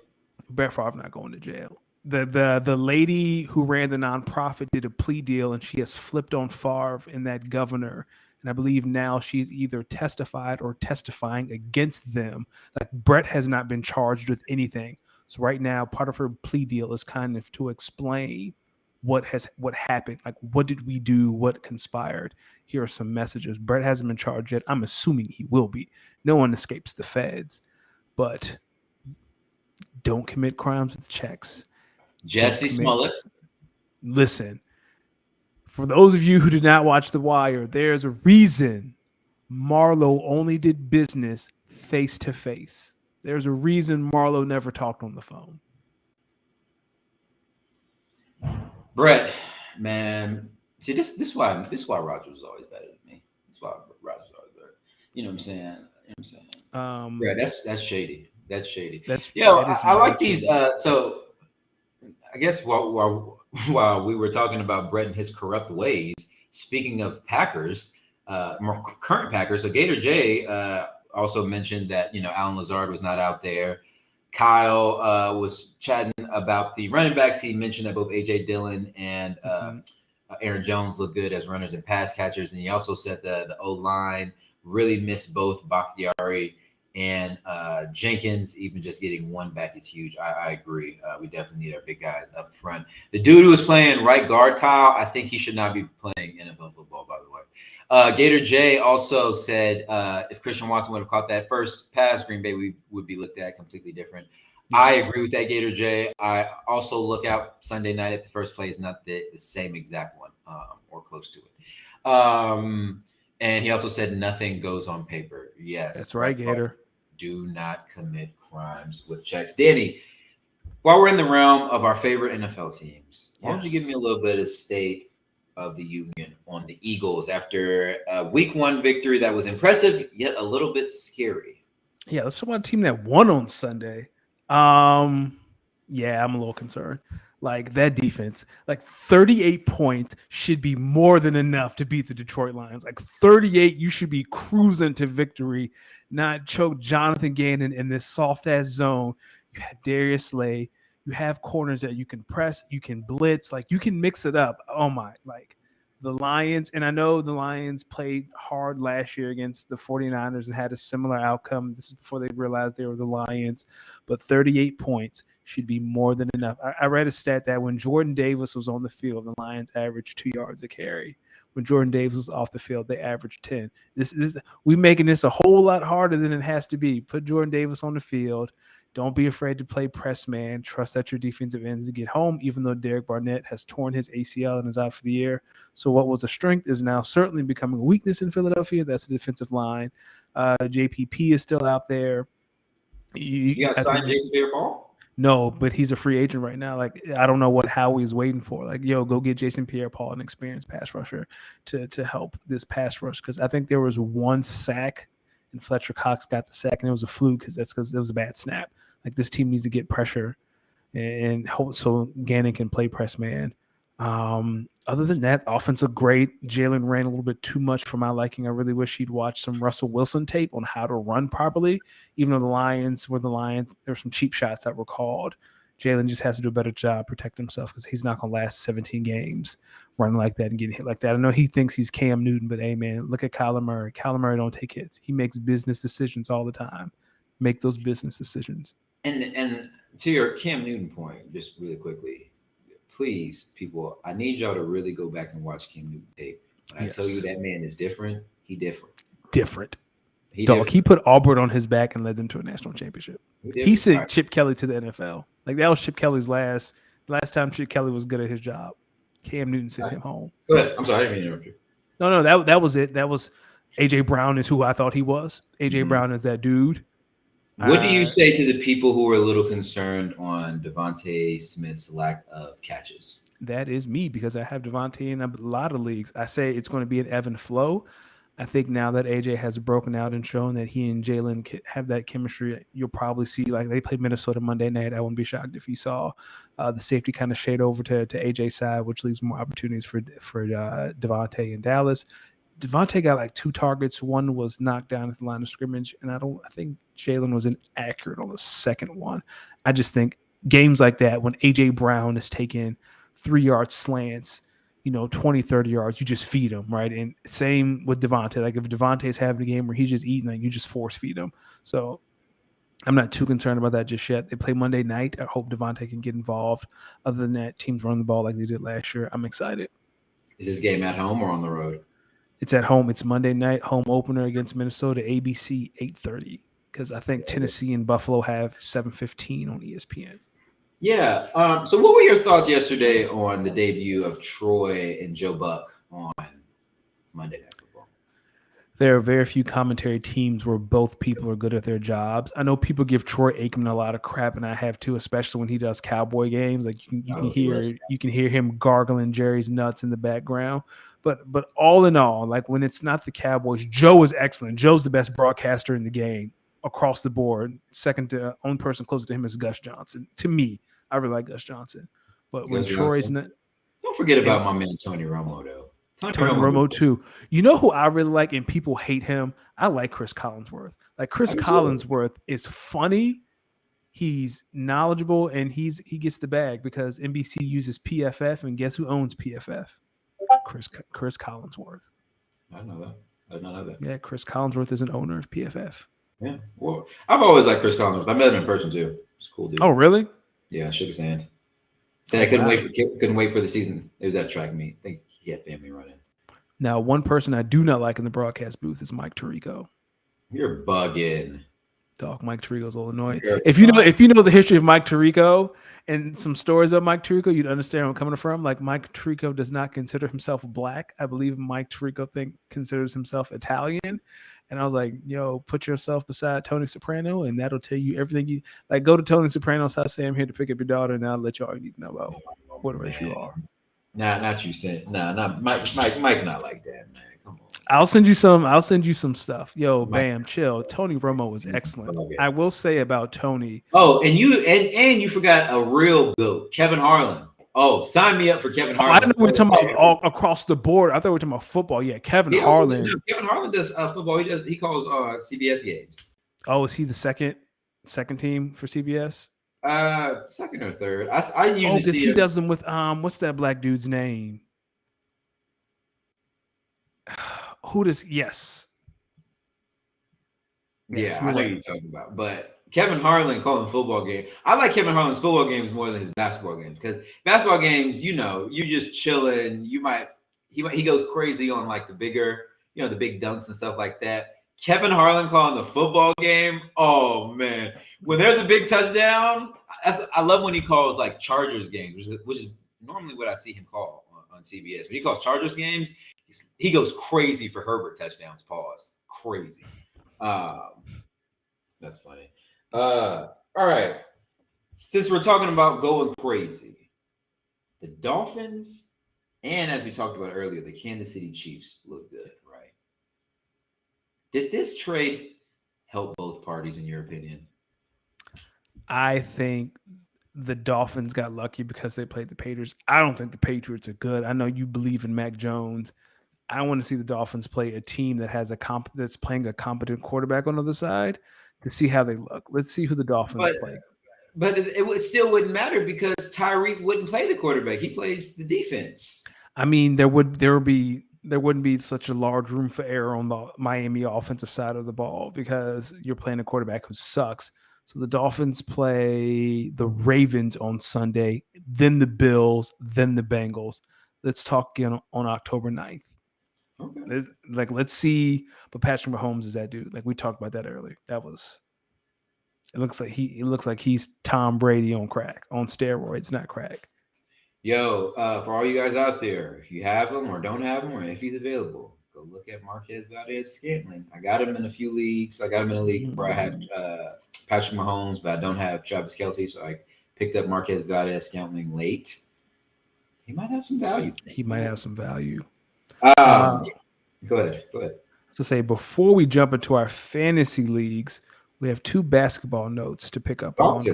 Brett Favre not going to jail. The lady who ran the nonprofit did a plea deal, and she has flipped on Favre and that governor. And I believe now she's either testified or testifying against them. Like Brett has not been charged with anything. So right now, part of her plea deal is kind of to explain what happened, like what did we do, what conspired. Here are some messages. Brett hasn't been charged yet. I'm assuming he will be. No one escapes the feds, but don't commit crimes with checks. Don't Jesse commit. Smollett. Listen, for those of you who did not watch The Wire, there's a reason Marlowe only did business face to face. There's a reason Marlowe never talked on the phone. Brett, man. See, this why Roger was always better than me. That's why Roger was always better. You know what I'm saying? You know what I'm saying? Brett, that's shady. That's shady. Yo, That is I like mad these. shady. So I guess while we were talking about Brett and his corrupt ways, speaking of Packers, current Packers, so Gator J also mentioned that Alan Lazard was not out there. Kyle was chatting about the running backs. He mentioned that both AJ Dillon and Aaron Jones look good as runners and pass catchers, and he also said the O line really missed both Bakhtiari and Jenkins. Even just getting one back is huge. I agree. We definitely need our big guys up front. The dude who was playing right guard, Kyle, I think he should not be playing NFL football, by the way. Gator J also said if Christian Watson would have caught that first pass, Green Bay would be looked at completely different. Yeah. I agree with that, Gator J. I also look out Sunday night if the first play is not the same exact one or close to it. And he also said nothing goes on paper. Yes. That's right, Gator. Do not commit crimes with checks. Danny, while we're in the realm of our favorite NFL teams, why don't you give me a little bit of state of the union on the Eagles after a week 1 victory that was impressive, yet a little bit scary? Yeah, let's talk about a team that won on Sunday. Yeah, I'm a little concerned. Like that defense, like 38 points should be more than enough to beat the Detroit Lions. Like 38, you should be cruising to victory, not choke Jonathan Gannon in this soft ass zone. You have Darius Slay. You have corners that you can press, you can blitz, like you can mix it up. Oh my, like the Lions, and I know the Lions played hard last year against the 49ers and had a similar outcome. This is before they realized they were the Lions, but 38 points should be more than enough. I read a stat that when Jordan Davis was on the field, the Lions averaged 2 yards a carry. When Jordan Davis was off the field, they averaged 10. We making this a whole lot harder than it has to be. Put Jordan Davis on the field. Don't be afraid to play press man. Trust that your defensive ends to get home, even though Derek Barnett has torn his ACL and is out for the year. So what was a strength is now certainly becoming a weakness in Philadelphia. That's the defensive line. JPP is still out there. You got signed Jason Pierre-Paul? No, but he's a free agent right now. Like, I don't know what Howie's waiting for. Like, yo, go get Jason Pierre-Paul, an experienced pass rusher, to help this pass rush. Because I think there was one sack, and Fletcher Cox got the sack, and it was a fluke because it was a bad snap. Like, this team needs to get pressure and hope so Gannon can play press man. Other than that, offense looked great. Jalen ran a little bit too much for my liking. I really wish he'd watched some Russell Wilson tape on how to run properly. Even though the Lions were the Lions, there were some cheap shots that were called. Jalen just has to do a better job protecting himself because he's not going to last 17 games running like that and getting hit like that. I know he thinks he's Cam Newton, but hey, man, look at Kyler Murray. Kyler Murray don't take hits. He makes business decisions all the time. Make those business decisions. And to your Cam Newton point, just really quickly, please, people, I need y'all to really go back and watch Cam Newton tape. When I tell you that man is different, he different. He put Auburn on his back and led them to a national championship. He sent Chip Kelly to the NFL. Like that was Chip Kelly's last time Chip Kelly was good at his job. Cam Newton sent him home. Go ahead. I'm sorry, I didn't mean to interrupt you. No, that was it. That was AJ Brown is who I thought he was. AJ Brown is that dude. What do you say to the people who are a little concerned on Devontae Smith's lack of catches? That is me because I have Devontae in a lot of leagues. I say it's going to be an ebb and flow. I think now that AJ has broken out and shown that he and Jalen have that chemistry, you'll probably see like they played Minnesota Monday night. I wouldn't be shocked if you saw the safety kind of shade over to AJ's side, which leaves more opportunities for Devontae in Dallas. Devontae got like 2 targets. One was knocked down at the line of scrimmage, and I think Jalen was inaccurate on the second one. I just think games like that, when A.J. Brown is taking 3-yard slants, 20, 30 yards, you just feed him, right? And same with Devontae. Like if Devontae's having a game where he's just eating, like you just force feed him. So I'm not too concerned about that just yet. They play Monday night. I hope Devontae can get involved. Other than that, teams run the ball like they did last year. I'm excited. Is this game at home or on the road? It's at home. It's Monday night home opener against Minnesota. ABC 8:30 because I think Tennessee and Buffalo have 7:15 on ESPN. Yeah. So, what were your thoughts yesterday on the debut of Troy and Joe Buck on Monday Night Football? There are very few commentary teams where both people are good at their jobs. I know people give Troy Aikman a lot of crap, and I have too, especially when he does Cowboy games. Like you can hear him gargling Jerry's nuts in the background. But all in all, like when it's not the Cowboys, Joe is excellent. Joe's the best broadcaster in the game across the board. Second to only person closer to him is Gus Johnson. To me, I really like Gus Johnson. But when Troy's not, don't forget about my man Tony Romo though. Tony Romo too. You know who I really like, and people hate him. I like Chris Collinsworth. Like Chris Collinsworth is funny. He's knowledgeable, and he gets the bag because NBC uses PFF, and guess who owns PFF? Chris Collinsworth. I know that. I did not know that. Yeah, Chris Collinsworth is an owner of PFF. Yeah. Well, I've always liked Chris Collinsworth. I met him in person too. It's a cool dude. Oh, really? Yeah, I shook his hand. Said I couldn't wait for the season. It was at track meet. I think he had family running. Now, one person I do not like in the broadcast booth is Mike Tirico. You're bugging. Dog, Mike Tirico's a little annoying. If you know the history of Mike Tirico and some stories about Mike Tirico, you'd understand where I'm coming from. Like Mike Tirico does not consider himself black. I believe Mike Tirico considers himself Italian. And I was like, yo, put yourself beside Tony Soprano, and that'll tell you everything you like. Go to Tony Soprano's house, say I'm here to pick up your daughter, and I'll let you all you need to know about what race you are. Nah, not you saying. Nah, not Mike. Mike, not like that, man. Come on. I'll send you some stuff. Yo, bam, chill. Tony Romo was excellent. Okay. I will say about Tony. Oh, and you forgot a real goat, Kevin Harlan. Oh, sign me up for Kevin Harlan. I know we're talking about all across the board. I thought we were talking about football. Yeah, Kevin Harlan. Kevin Harlan does football. He calls CBS games. Oh, is he the second team for CBS? Second or third. I usually because he does them with what's that black dude's name? Who does yes. Yeah, I know what you're talking about. But Kevin Harlan calling football game. I like Kevin Harlan's football games more than his basketball games because basketball games, you're just chilling. He goes crazy on like the bigger, the big dunks and stuff like that. Kevin Harlan calling the football game. Oh man, when there's a big touchdown, I love when he calls like Chargers games, which is normally what I see him call on CBS. When he calls Chargers games, he goes crazy for Herbert touchdowns. Pause. Crazy. That's funny. All right. Since we're talking about going crazy, the Dolphins and as we talked about earlier, the Kansas City Chiefs look good, right? Did this trade help both parties in your opinion? I think the Dolphins got lucky because they played the Patriots. I don't think the Patriots are good. I know you believe in Mac Jones. I want to see the Dolphins play a team that has that's playing a competent quarterback on the other side to see how they look. Let's see who the Dolphins play. But it still wouldn't matter because Tyreek wouldn't play the quarterback. He plays the defense. I mean, there wouldn't be such a large room for error on the Miami offensive side of the ball because you're playing a quarterback who sucks. So the Dolphins play the Ravens on Sunday, then the Bills, then the Bengals. Let's talk again on October 9th. Okay. Like, let's see. But Patrick Mahomes is that dude. Like we talked about that earlier. It looks like he's Tom Brady on crack, on steroids, not crack. Yo, for all you guys out there, if you have him or don't have him, or if he's available, go look at Marquez Valdez-Scantling. I got him in a few leagues. I got him in a league where I have Patrick Mahomes, but I don't have Travis Kelce, so I picked up Marquez Valdez-Scantling late. He might have some value. Go ahead. To say before we jump into our fantasy leagues, we have two basketball notes to pick up on.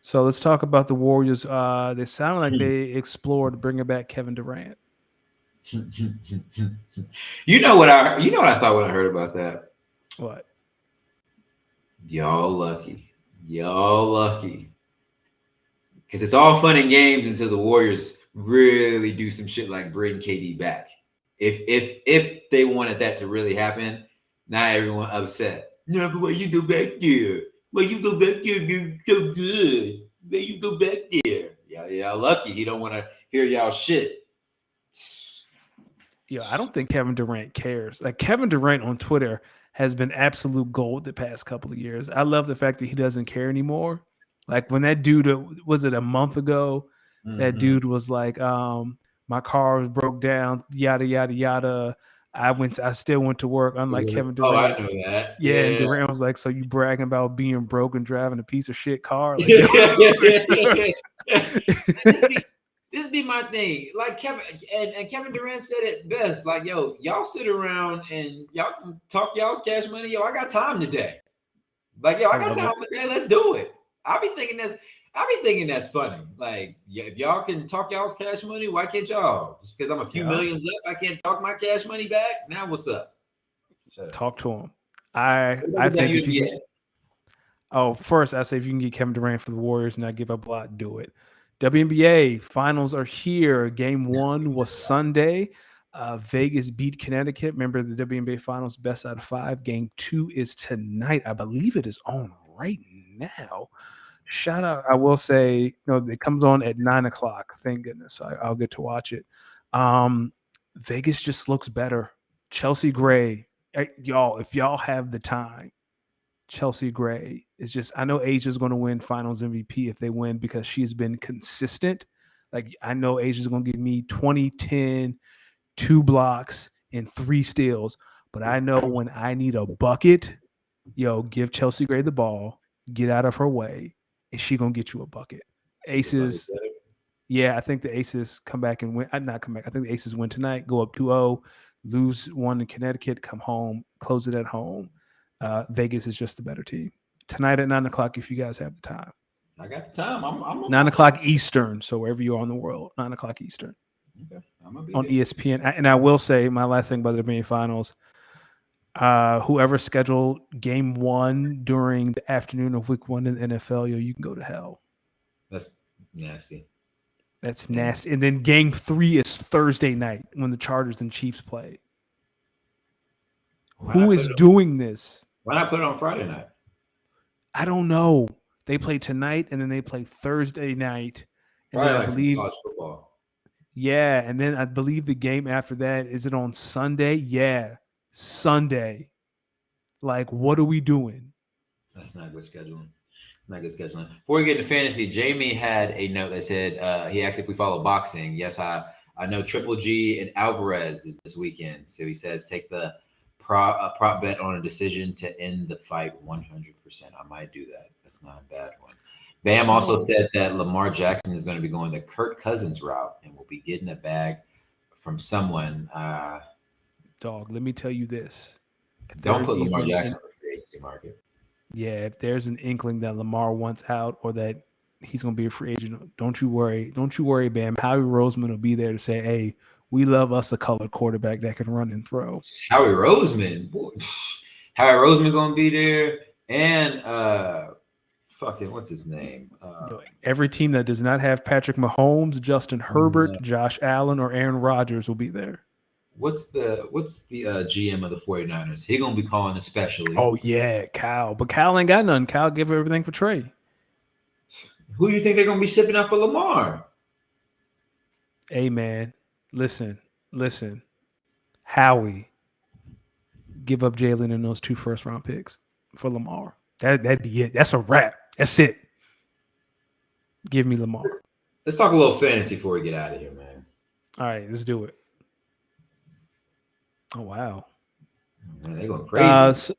So let's talk about the Warriors. They sound like they explored bringing back Kevin Durant. You know what I thought when I heard about that? What? Y'all lucky. Because it's all fun and games until the Warriors really do some shit like bring KD back. If they wanted that to really happen, not everyone upset. No, but what you do back there? Well, you go back there, you're so good. Man, you go back there. Yeah, lucky he don't want to hear y'all shit. I don't think Kevin Durant cares. Like Kevin Durant on Twitter has been absolute gold the past couple of years. I love the fact that he doesn't care anymore. Like when that dude was it a month ago, that Mm-hmm. dude was like, my car was broke down, yada yada yada. I still went to work, unlike Kevin Oh, I Durant. know that. Yeah, and Yeah. Durant was like, "So you bragging about being broke and driving a piece of shit car?" Like, yo. this be this be my thing. Like Kevin and Kevin Durant said it best. Like, yo, y'all sit around and y'all can talk y'all's cash money. Yo, I got time today. Like, yo, I I got love it. time today. Let's do it. I be thinking that's funny. Like, yeah, if y'all can talk y'all's cash money, why can't y'all? Just because I'm a few Yeah, millions up, I can't talk my cash money back. Now what's up? Shut up. talk to him. I What about I the think if you can. WNBA? Oh, first I say if you can get Kevin Durant for the Warriors and not give up a lot, do it. WNBA finals are here. Game one was Sunday. Vegas beat Connecticut. Remember the WNBA finals best out of five. Game two is tonight. I believe it is on right now. Shout out! I will say, it comes on at 9 o'clock. Thank goodness, I'll get to watch it. Um, Vegas just looks better. Chelsea Gray, y'all, if y'all have the time, Chelsea Gray is just. I know Asia's going to win Finals MVP if they win because she's been consistent. Like I know Asia's going to give me 20, 10, 2 blocks, and 3 steals. But I know when I need a bucket, give Chelsea Gray the ball, get out of her way, and she gonna get you a bucket. Aces, yeah, I think the Aces come back and win. Not come back. I think the Aces win tonight. Go up 2-0, lose one in Connecticut, come home, close it at home. Vegas is just the better team. Tonight at 9 o'clock, if you guys have the time. I got the time. I'm 9 o'clock Eastern. So wherever you are in the world, 9 o'clock Eastern okay. I'm gonna be on there. ESPN. And I will say my last thing about the NBA Finals. Whoever scheduled game one during the afternoon of week one in the NFL, you can go to hell. That's nasty. That's nasty. And then game three is Thursday night when the Chargers and Chiefs play. Who is doing this? Why not put it on Friday night? I don't know. They play tonight and then they play Thursday night. And Friday then I night's believe, college football. yeah. And then I believe the game after that, is it on Sunday? Yeah. Sunday. Like, what are we doing? That's not good scheduling. Not good scheduling. Before we get into fantasy, Jamie had a note that said he asked if we follow boxing. Yes, I know Triple G and Alvarez is this weekend, so he says take the prop bet on a decision to end the fight 100%. I might do that. That's not a bad one. Bam also said that Lamar Jackson is going to be going the Kirk Cousins route and will be getting a bag from someone. Dog, let me tell you this. Don't put Lamar Jackson on the free agency market. Yeah, if there's an inkling that Lamar wants out or that he's going to be a free agent, don't you worry. Don't you worry, Bam. Howie Roseman will be there to say, hey, we love us a colored quarterback that can run and throw. Howie Roseman. Boy. Howie Roseman going to be there. And fucking, what's his name? Every team that does not have Patrick Mahomes, Justin Herbert, Josh Allen, or Aaron Rodgers will be there. What's the GM of the 49ers? He gonna be calling especially. Oh yeah, Kyle. But Kyle ain't got none. Kyle give everything for Trey. Who do you think they're gonna be shipping out for Lamar? Hey man, listen. Howie, give up Jalen and those 2 first-round picks for Lamar. That'd be it. That's a wrap. That's it. Give me Lamar. Let's talk a little fantasy before we get out of here, man. All right, let's do it. Oh wow, man, they're going crazy.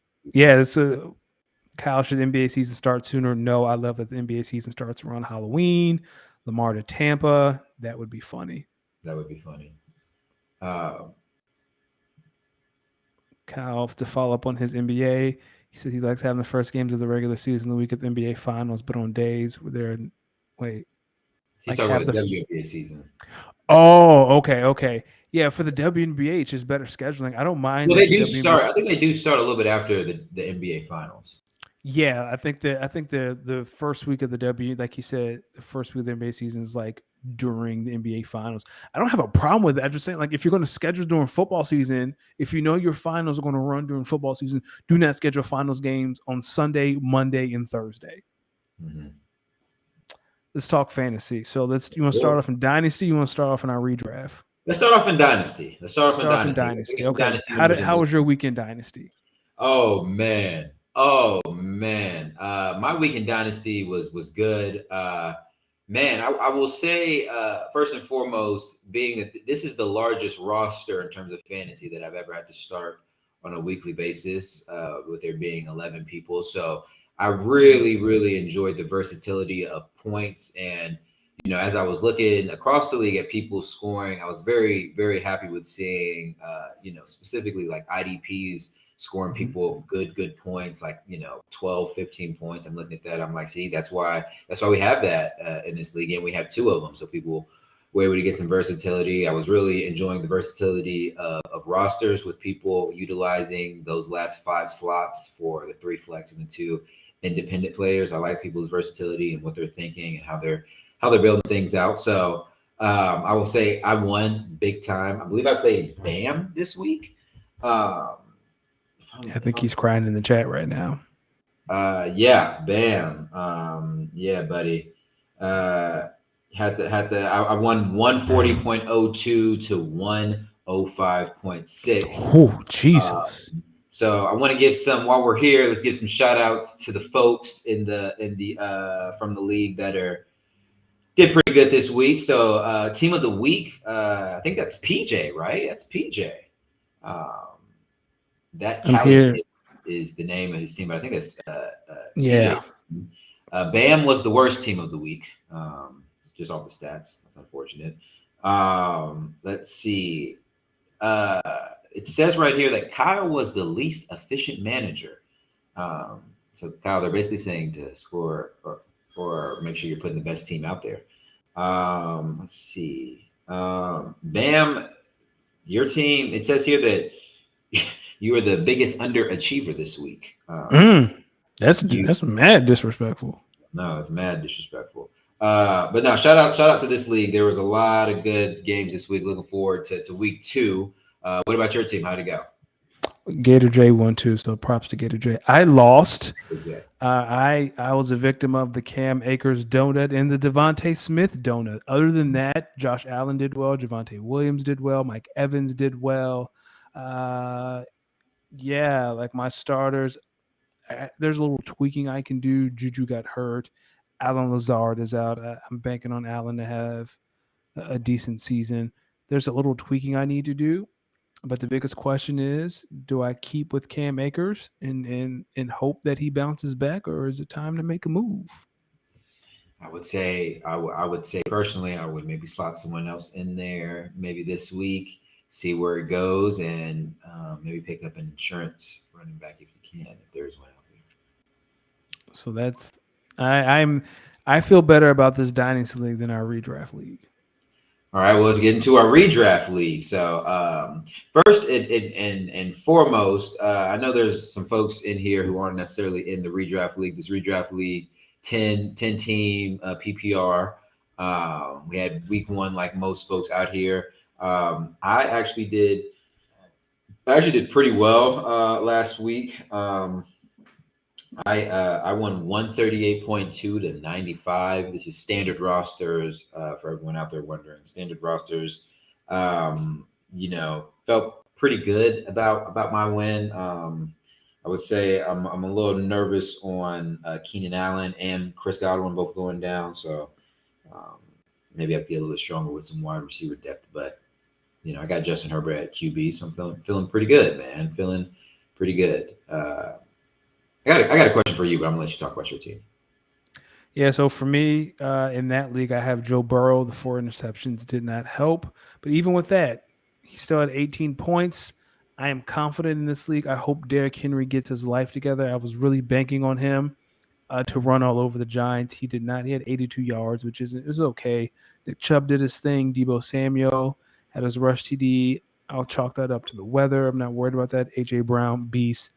Kyle, should the NBA season start sooner? No, I love that the NBA season starts around Halloween. Lamar to Tampa, that would be funny. That would be funny. Kyle, to follow up on his NBA, he says he likes having the first games of the regular season the week of the NBA finals, but on days where they're he's talking about the WNBA season. Oh, okay. Yeah, for the WNBA, it's just better scheduling. I don't mind. Well, they do start. I think they do start a little bit after the NBA finals. Yeah, I think the first week of the like you said, the first week of the NBA season is like during the NBA finals. I don't have a problem with it. I'm just saying, like, if you're going to schedule during football season, if you know your finals are going to run during football season, do not schedule finals games on Sunday, Monday, and Thursday. Mm-hmm. Let's talk fantasy. So you want to start off in dynasty? You want to start off in our redraft? Let's start off in Dynasty. Let's start off in Start off in Dynasty. Let's dynasty. get some Okay. Dynasty numbers in How this. was your weekend dynasty? Oh man. Oh man. My week in Dynasty was good. Man, I will say first and foremost, being that this is the largest roster in terms of fantasy that I've ever had to start on a weekly basis, with there being 11 people. So I really, really enjoyed the versatility of points. And, as I was looking across the league at people scoring, I was very, very happy with seeing, specifically like IDPs scoring people good points, like, 12, 15 points. I'm looking at that. I'm like, see, that's why we have that in this league, and we have two of them, so people were able to get some versatility. I was really enjoying the versatility of rosters with people utilizing those last 5 slots for the 3 flex and the 2 independent players. I like people's versatility and what they're thinking and how they're building things out. So I will say I won big time. I believe I played Bam this week. I think he's crying in the chat right now. Yeah, Bam. Yeah, buddy. I won 140.02 to 105.6. Oh, Jesus. So I want to give some, while we're here, let's give some shout outs to the folks in the from the league that did pretty good this week. So team of the week, I think that's PJ, right? That's PJ. That I'm Cali here. kid is the name of his team, but I think it's Yeah. PJ's. Bam was the worst team of the week. Just off the stats. That's unfortunate. Let's see. It says right here that Kyle was the least efficient manager. So Kyle, they're basically saying to score or make sure you're putting the best team out there. Let's see. Bam, your team. It says here that you were the biggest underachiever this week. That's mad disrespectful. No, it's mad disrespectful. But no, shout out to this league. There was a lot of good games this week. Looking forward to week 2. What about your team? How'd it go? Gator J won too, so props to Gator J. I lost. Okay. I was a victim of the Cam Akers donut and the Devontae Smith donut. Other than that, Josh Allen did well, Javonte Williams did well, Mike Evans did well. Yeah, like my starters, there's a little tweaking I can do. Juju got hurt. Alan Lazard is out. I'm banking on Allen to have a decent season. There's a little tweaking I need to do, but the biggest question is, do I keep with Cam Akers and hope that he bounces back, or is it time to make a move? I would say I would say personally I would maybe slot someone else in there maybe this week, see where it goes, and maybe pick up an insurance running back if you can, if there's one out there. So that's I feel better about this dynasty league than our redraft league. All right, well, let's get into our redraft league. So, first and foremost, I know there's some folks in here who aren't necessarily in the redraft league. This redraft league, 10 team PPR. We had week 1, like most folks out here. I actually did pretty well last week. I won 138.2 to 95. This is standard rosters, for everyone out there wondering. Standard rosters. Felt pretty good about my win. I would say I'm a little nervous on Keenan Allen and Chris Godwin both going down, so maybe I have to get a little bit stronger with some wide receiver depth. But I got Justin Herbert at QB, so I'm feeling pretty good, man. Feeling pretty good. I got a question for you, but I'm gonna let you talk about your team. Yeah, so for me, in that league, I have Joe Burrow. The 4 interceptions did not help, but even with that, he still had 18 points. I am confident in this league. I hope Derrick Henry gets his life together. I was really banking on him to run all over the Giants. He did not. He had 82 yards, which is okay. Nick Chubb did his thing. Debo Samuel had his rush TD. I'll chalk that up to the weather. I'm not worried about that. AJ Brown, beast.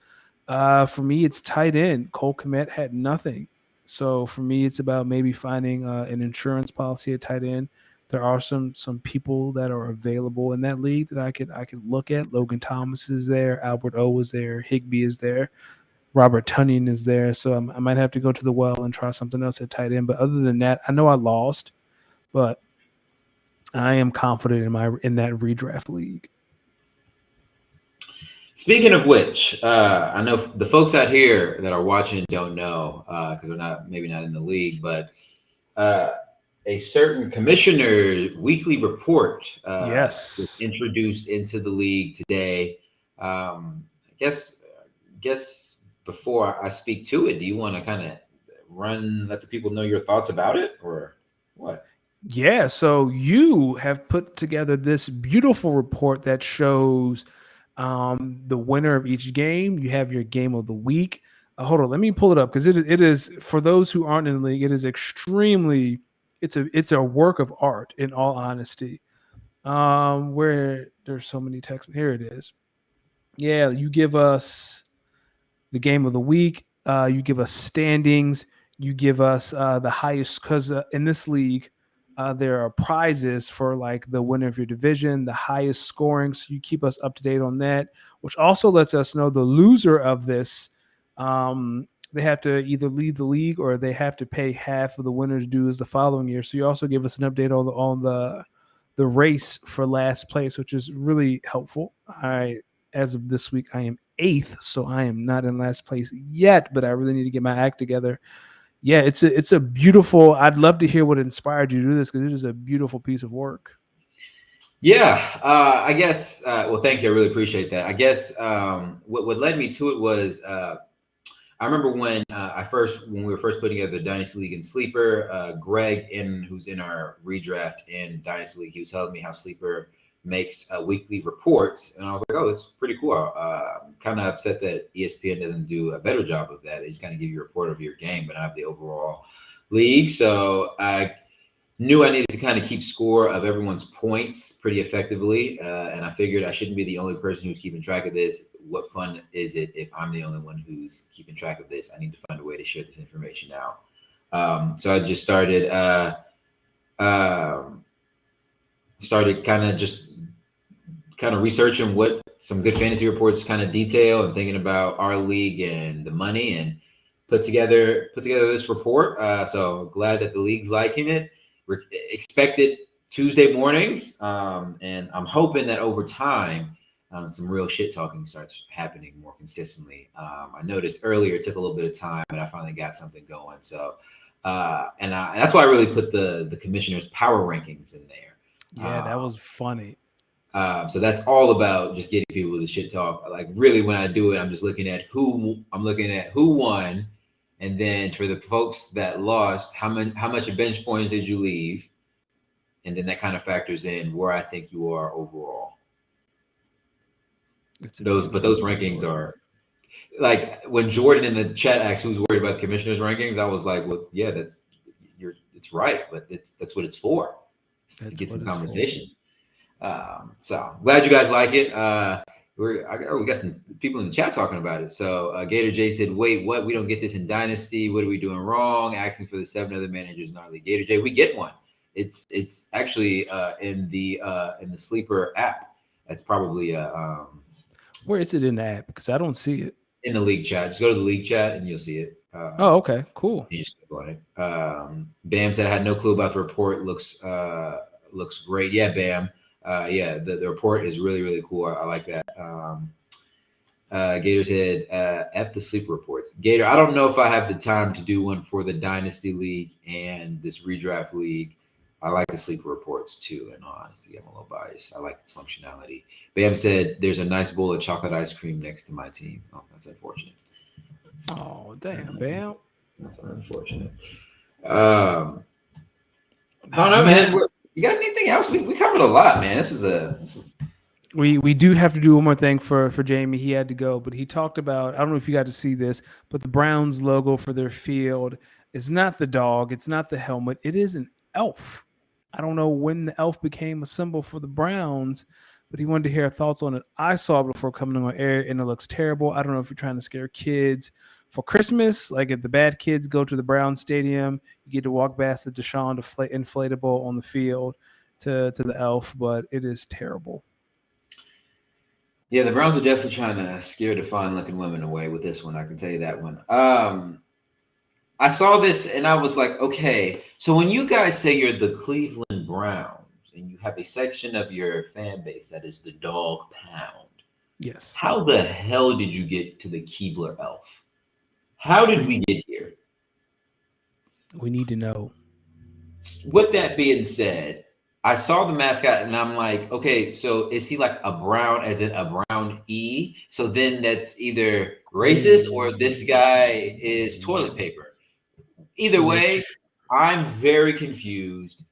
For me, it's tight end. Cole Kmet had nothing. So for me, it's about maybe finding an insurance policy at tight end. There are some people that are available in that league that I could look at. Logan Thomas is there. Albert O is there. Higby is there. Robert Tunyon is there. So I might have to go to the well and try something else at tight end. But other than that, I know I lost, but I am confident in that redraft league. Speaking of which, I know the folks out here that are watching don't know because they're not maybe not in the league, but uh, a certain commissioner weekly report was Yes. introduced into the league today. I guess before I speak to it, do you want to kind of let the people know your thoughts about it, or what? Yeah, so you have put together this beautiful report that shows the winner of each game. You have your game of the week. Hold on, let me pull it up because it is for those who aren't in the league. It is extremely it's a work of art. In all honesty, where there's so many texts. Here it is. Yeah, you give us the game of the week. You give us standings. You give us the highest because in this league, there are prizes for like the winner of your division, the highest scoring. So you keep us up to date on that, which also lets us know the loser of this. They have to either leave the league or they have to pay half of the winner's dues the following year. So you also give us an update on the race for last place, which is really helpful. As of this week, I am eighth, so I am not in last place yet, but I really need to get my act together. Yeah, it's a beautiful. I'd love to hear what inspired you to do this because it is a beautiful piece of work. Yeah, I guess. Well, thank you. I really appreciate that. I guess what led me to it was I remember when we were first putting together the Dynasty League and Sleeper, Greg who's in our redraft in Dynasty League, he was telling me how Sleeper makes weekly reports, and I was like, oh, that's pretty cool. Kind of upset that ESPN doesn't do a better job of that. They just kind of give you a report of your game, but not the overall league. So I knew I needed to kind of keep score of everyone's points pretty effectively. And I figured I shouldn't be the only person who's keeping track of this. What fun is it if I'm the only one who's keeping track of this? I need to find a way to share this information out. So I just um, started kind of researching what some good fantasy reports kind of detail and thinking about our league and the money and put together this report. So glad that the league's liking it. We're expected Tuesday mornings, and I'm hoping that over time, some real shit talking starts happening more consistently. I noticed earlier it took a little bit of time, but I finally got something going. So, that's why I really put the commissioner's power rankings in there. Yeah, that was funny. So that's all about just getting people to shit talk. Like really, when I do it, I'm looking at who won, and then for the folks that lost, how much bench points did you leave, and then that kind of factors in where I think you are overall. It's a Those beautiful piece of rankings work. are like when Jordan in the chat asked who's worried about the commissioner's rankings, I was like, well, yeah, it's right, but that's what it's for. It's to That's get what some it's for. conversation. So glad you guys like it. We got some people in the chat talking about it. So Gator J said, "Wait, what? We don't get this in Dynasty. What are we doing wrong? Asking for the 7 other managers in our league." Gator J, we get one. It's actually in the Sleeper app. That's probably Where is it in the app? Because I don't see it. in the league chat. Just go to the league chat and you'll see it. Oh, okay, cool. You just click on it. Bam said, "I had no clue about the report. Looks great." Yeah, Bam. Yeah, the report is really really cool. I like that. Gator said, "F the sleep reports." Gator, I don't know if I have the time to do one for the Dynasty League and this redraft league. I like the sleep reports too. In all honesty, I'm a little biased. I like the functionality. Bam said, "There's a nice bowl of chocolate ice cream next to my team." Oh, that's unfortunate. Oh, damn, Bam. That's unfortunate. Um, I don't Do know, you man. have You got anything else? We covered a lot, man. we do have to do one more thing for Jamie. He had to go, but he talked about I don't know if you got to see this, but the Browns logo for their field is not the dog, it's not the helmet, it is an elf. I don't know when the elf became a symbol for the Browns, but he wanted to hear our thoughts on it. I saw it before coming on air, and it looks terrible. I don't know if you're trying to scare kids for Christmas, like if the bad kids go to the Brown Stadium, you get to walk past the Deshaun inflatable on the field to the elf, but it is terrible. Yeah, the Browns are definitely trying to scare the fine-looking women away with this one. I can tell you that one. I saw this and I was like, okay, so when you guys say you're the Cleveland Browns and you have a section of your fan base that is the dog pound, Yes, how the hell did you get to the Keebler elf? How did street. we get here? We need to know. With that being said, I saw the mascot and I'm like, okay, so is he like a brown, as in a brown E? So then that's either racist or this guy is toilet paper. Either Make way, sure. I'm very confused.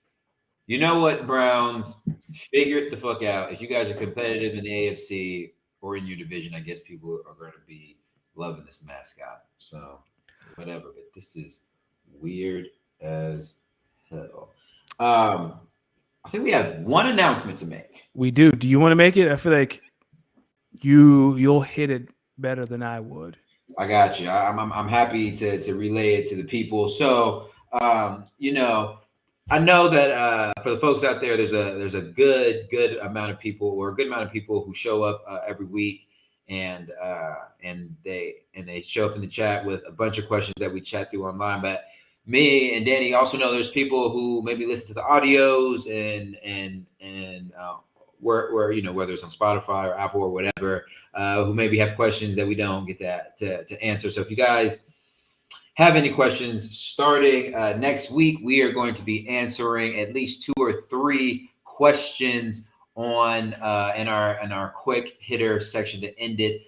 You know what, Browns? Figure it the fuck out. If you guys are competitive in the AFC or in your division, I guess people are going to be loving this mascot. So, whatever. But this is weird as hell. I think we have one announcement to make. We do. Do you want to make it? I feel like you'll hit it better than I would. I got you. I'm happy to relay it to the people. So, you know, I know that for the folks out there, there's a good amount of people, or a good amount of people who show up every week, and they show up in the chat with a bunch of questions that we chat through online. But me and Danny also know there's people who maybe listen to the audios and where whether it's on Spotify or Apple or whatever, who maybe have questions that we don't get that to answer. So if you guys have any questions, starting next week, we are going to be answering at least 2 or 3 questions on in our quick hitter section to end it.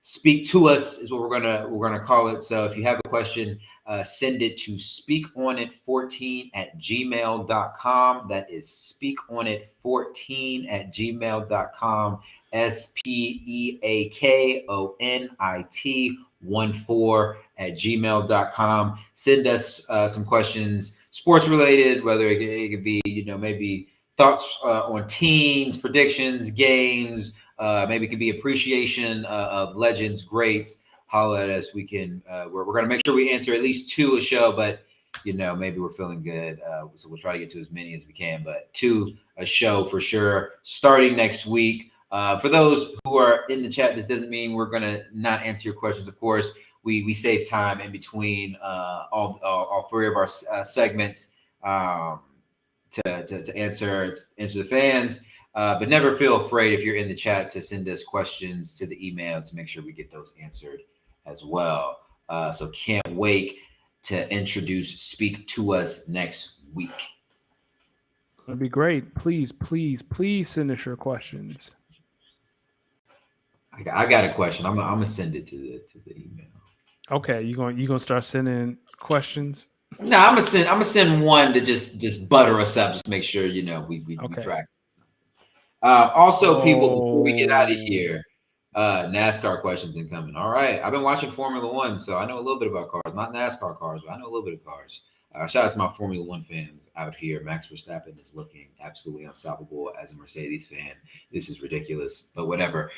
Speak to us is what we're gonna call it. So if you have a question, send it to speakonit14@gmail.com. That is speakonit14@gmail.com. SPEAKONIT14@gmail.com. Send us some questions, sports related, whether it could be, maybe thoughts on teams, predictions, games, maybe it could be appreciation of legends, greats. Holler at us. We're going to make sure we answer at least 2 a show, but maybe we're feeling good. So we'll try to get to as many as we can, but 2 a show for sure, starting next week. For those who are in the chat, this doesn't mean we're going to not answer your questions. Of course, we save time in between all 3 of our segments to answer the fans. But never feel afraid if you're in the chat to send us questions to the email to make sure we get those answered as well. So can't wait to introduce Speak to Us next week. It'd be great. Please, please, please send us your questions. I got a question. I'm gonna send it to the email. Okay, you gonna start sending questions? No, I'm gonna send one to just butter us up, just make sure we Okay. track. Also, people, before we get out of here, NASCAR questions incoming. All right, I've been watching Formula One, so I know a little bit about cars. Not NASCAR cars, but I know a little bit of cars. Shout out to my Formula One fans out here. Max Verstappen is looking absolutely unstoppable as a Mercedes fan. This is ridiculous, but whatever.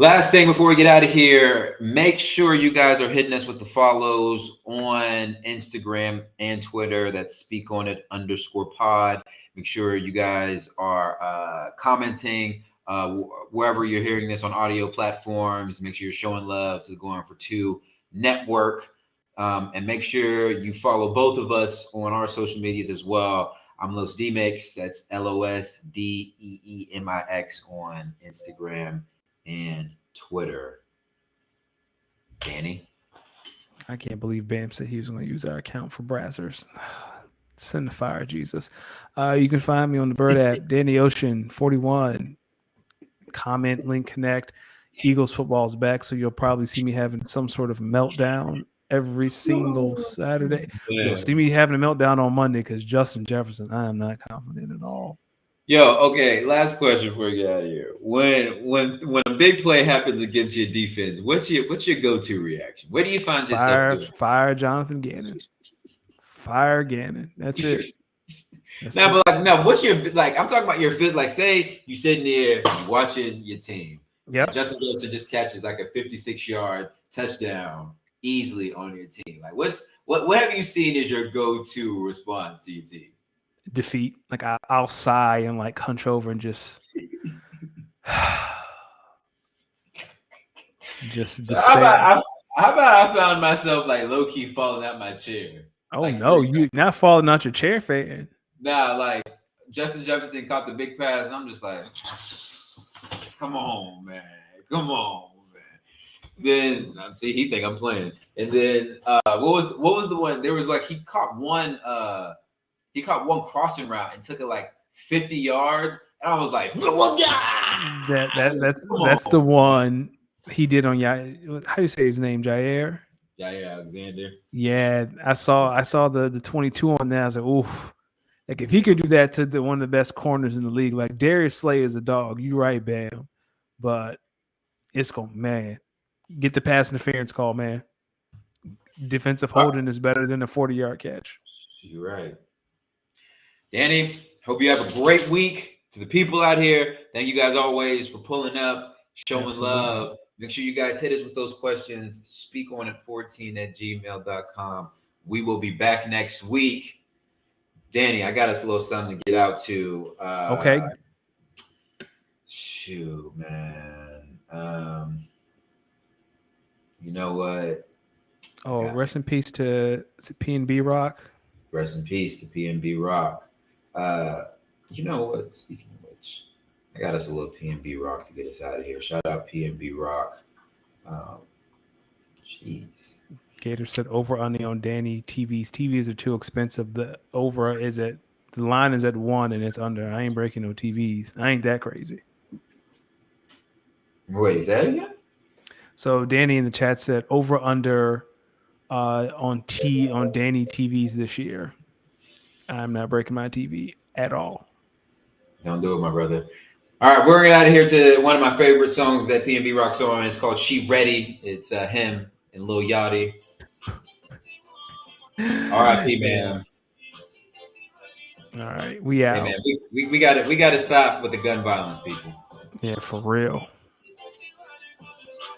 Last thing before we get out of here, make sure you guys are hitting us with the follows on Instagram and Twitter. That's speakonit_pod. Make sure you guys are commenting wherever you're hearing this on audio platforms. Make sure you're showing love to the Going for Two network. And make sure you follow both of us on our social medias as well. I'm Los Demix. That's LOSDEEMIX on Instagram and Twitter. Danny? I can't believe Bam said he was going to use our account for Brazzers. Send the fire, Jesus. You can find me on the Bird app, Danny Ocean 41. Comment, link, connect. Eagles football is back, so you'll probably see me having some sort of meltdown every single Saturday. You'll see me having a meltdown on Monday because Justin Jefferson, I am not confident at all. Yo, okay. Last question before we get out of here. When a big play happens against your defense, what's your go-to reaction? Where do you find yourself doing? Fire Jonathan Gannon. Fire Gannon. That's it. That's Now, the but like, now, what's your like? I'm talking about your fit. Like, say you sitting there you watching your team, and yep. Justin Jefferson just catches like a 56-yard touchdown easily on your team. Like, what have you seen as your go-to response to your team? Defeat. Like I'll sigh and like hunch over and just just So how about despair. I found myself like low key falling out my chair Oh like no, 3 times. you not falling out your chair, fan. Nah, like Justin Jefferson caught the big pass, and I'm just like, come on, man, come on, man. Then see, he think I'm playing. And then what was the one? There was like he caught one crossing route and took it like 50 yards, and I was like, come That's the on, one he did on how do you say his name, Jair? yeah, Alexander. Yeah, I saw the 22 on that. I was like, oof. Like if he could do that to one of the best corners in the league, like Darius Slay is a dog. You right, Bam. But it's going man. Get the pass interference call, man. Defensive holding is better than a 40-yard catch. You're right. Danny, hope you have a great week. To the people out here, thank you guys always for pulling up, showing Absolutely. love. Make sure you guys hit us with those questions. Speak on it 14@gmail.com. We will be back next week. Danny, I got us a little something to get out to. Okay. Shoot, man. You know what? Oh, rest in peace to P&B Rock. Rest in peace to PNB Rock. Uh, you know what? Speaking of which, I got us a little PNB Rock to get us out of here. Shout out PNB Rock. Um, Jeez. Gator said over on the on Danny TVs. TVs are too expensive. The over is at the line is at 1 and it's under. I ain't breaking no TVs. I ain't that crazy. Wait, is that again? So Danny in the chat said over under on Danny TVs this year. I'm not breaking my TV at all. Don't do it, my brother. All right, we're gonna get out of here to one of my favorite songs that PNB Rock's on. It's called "She Ready." It's him and Lil Yachty. R.I.P. Yeah. man. All right, we Hey out. man, we got to stop with the gun violence, people. Yeah, for real.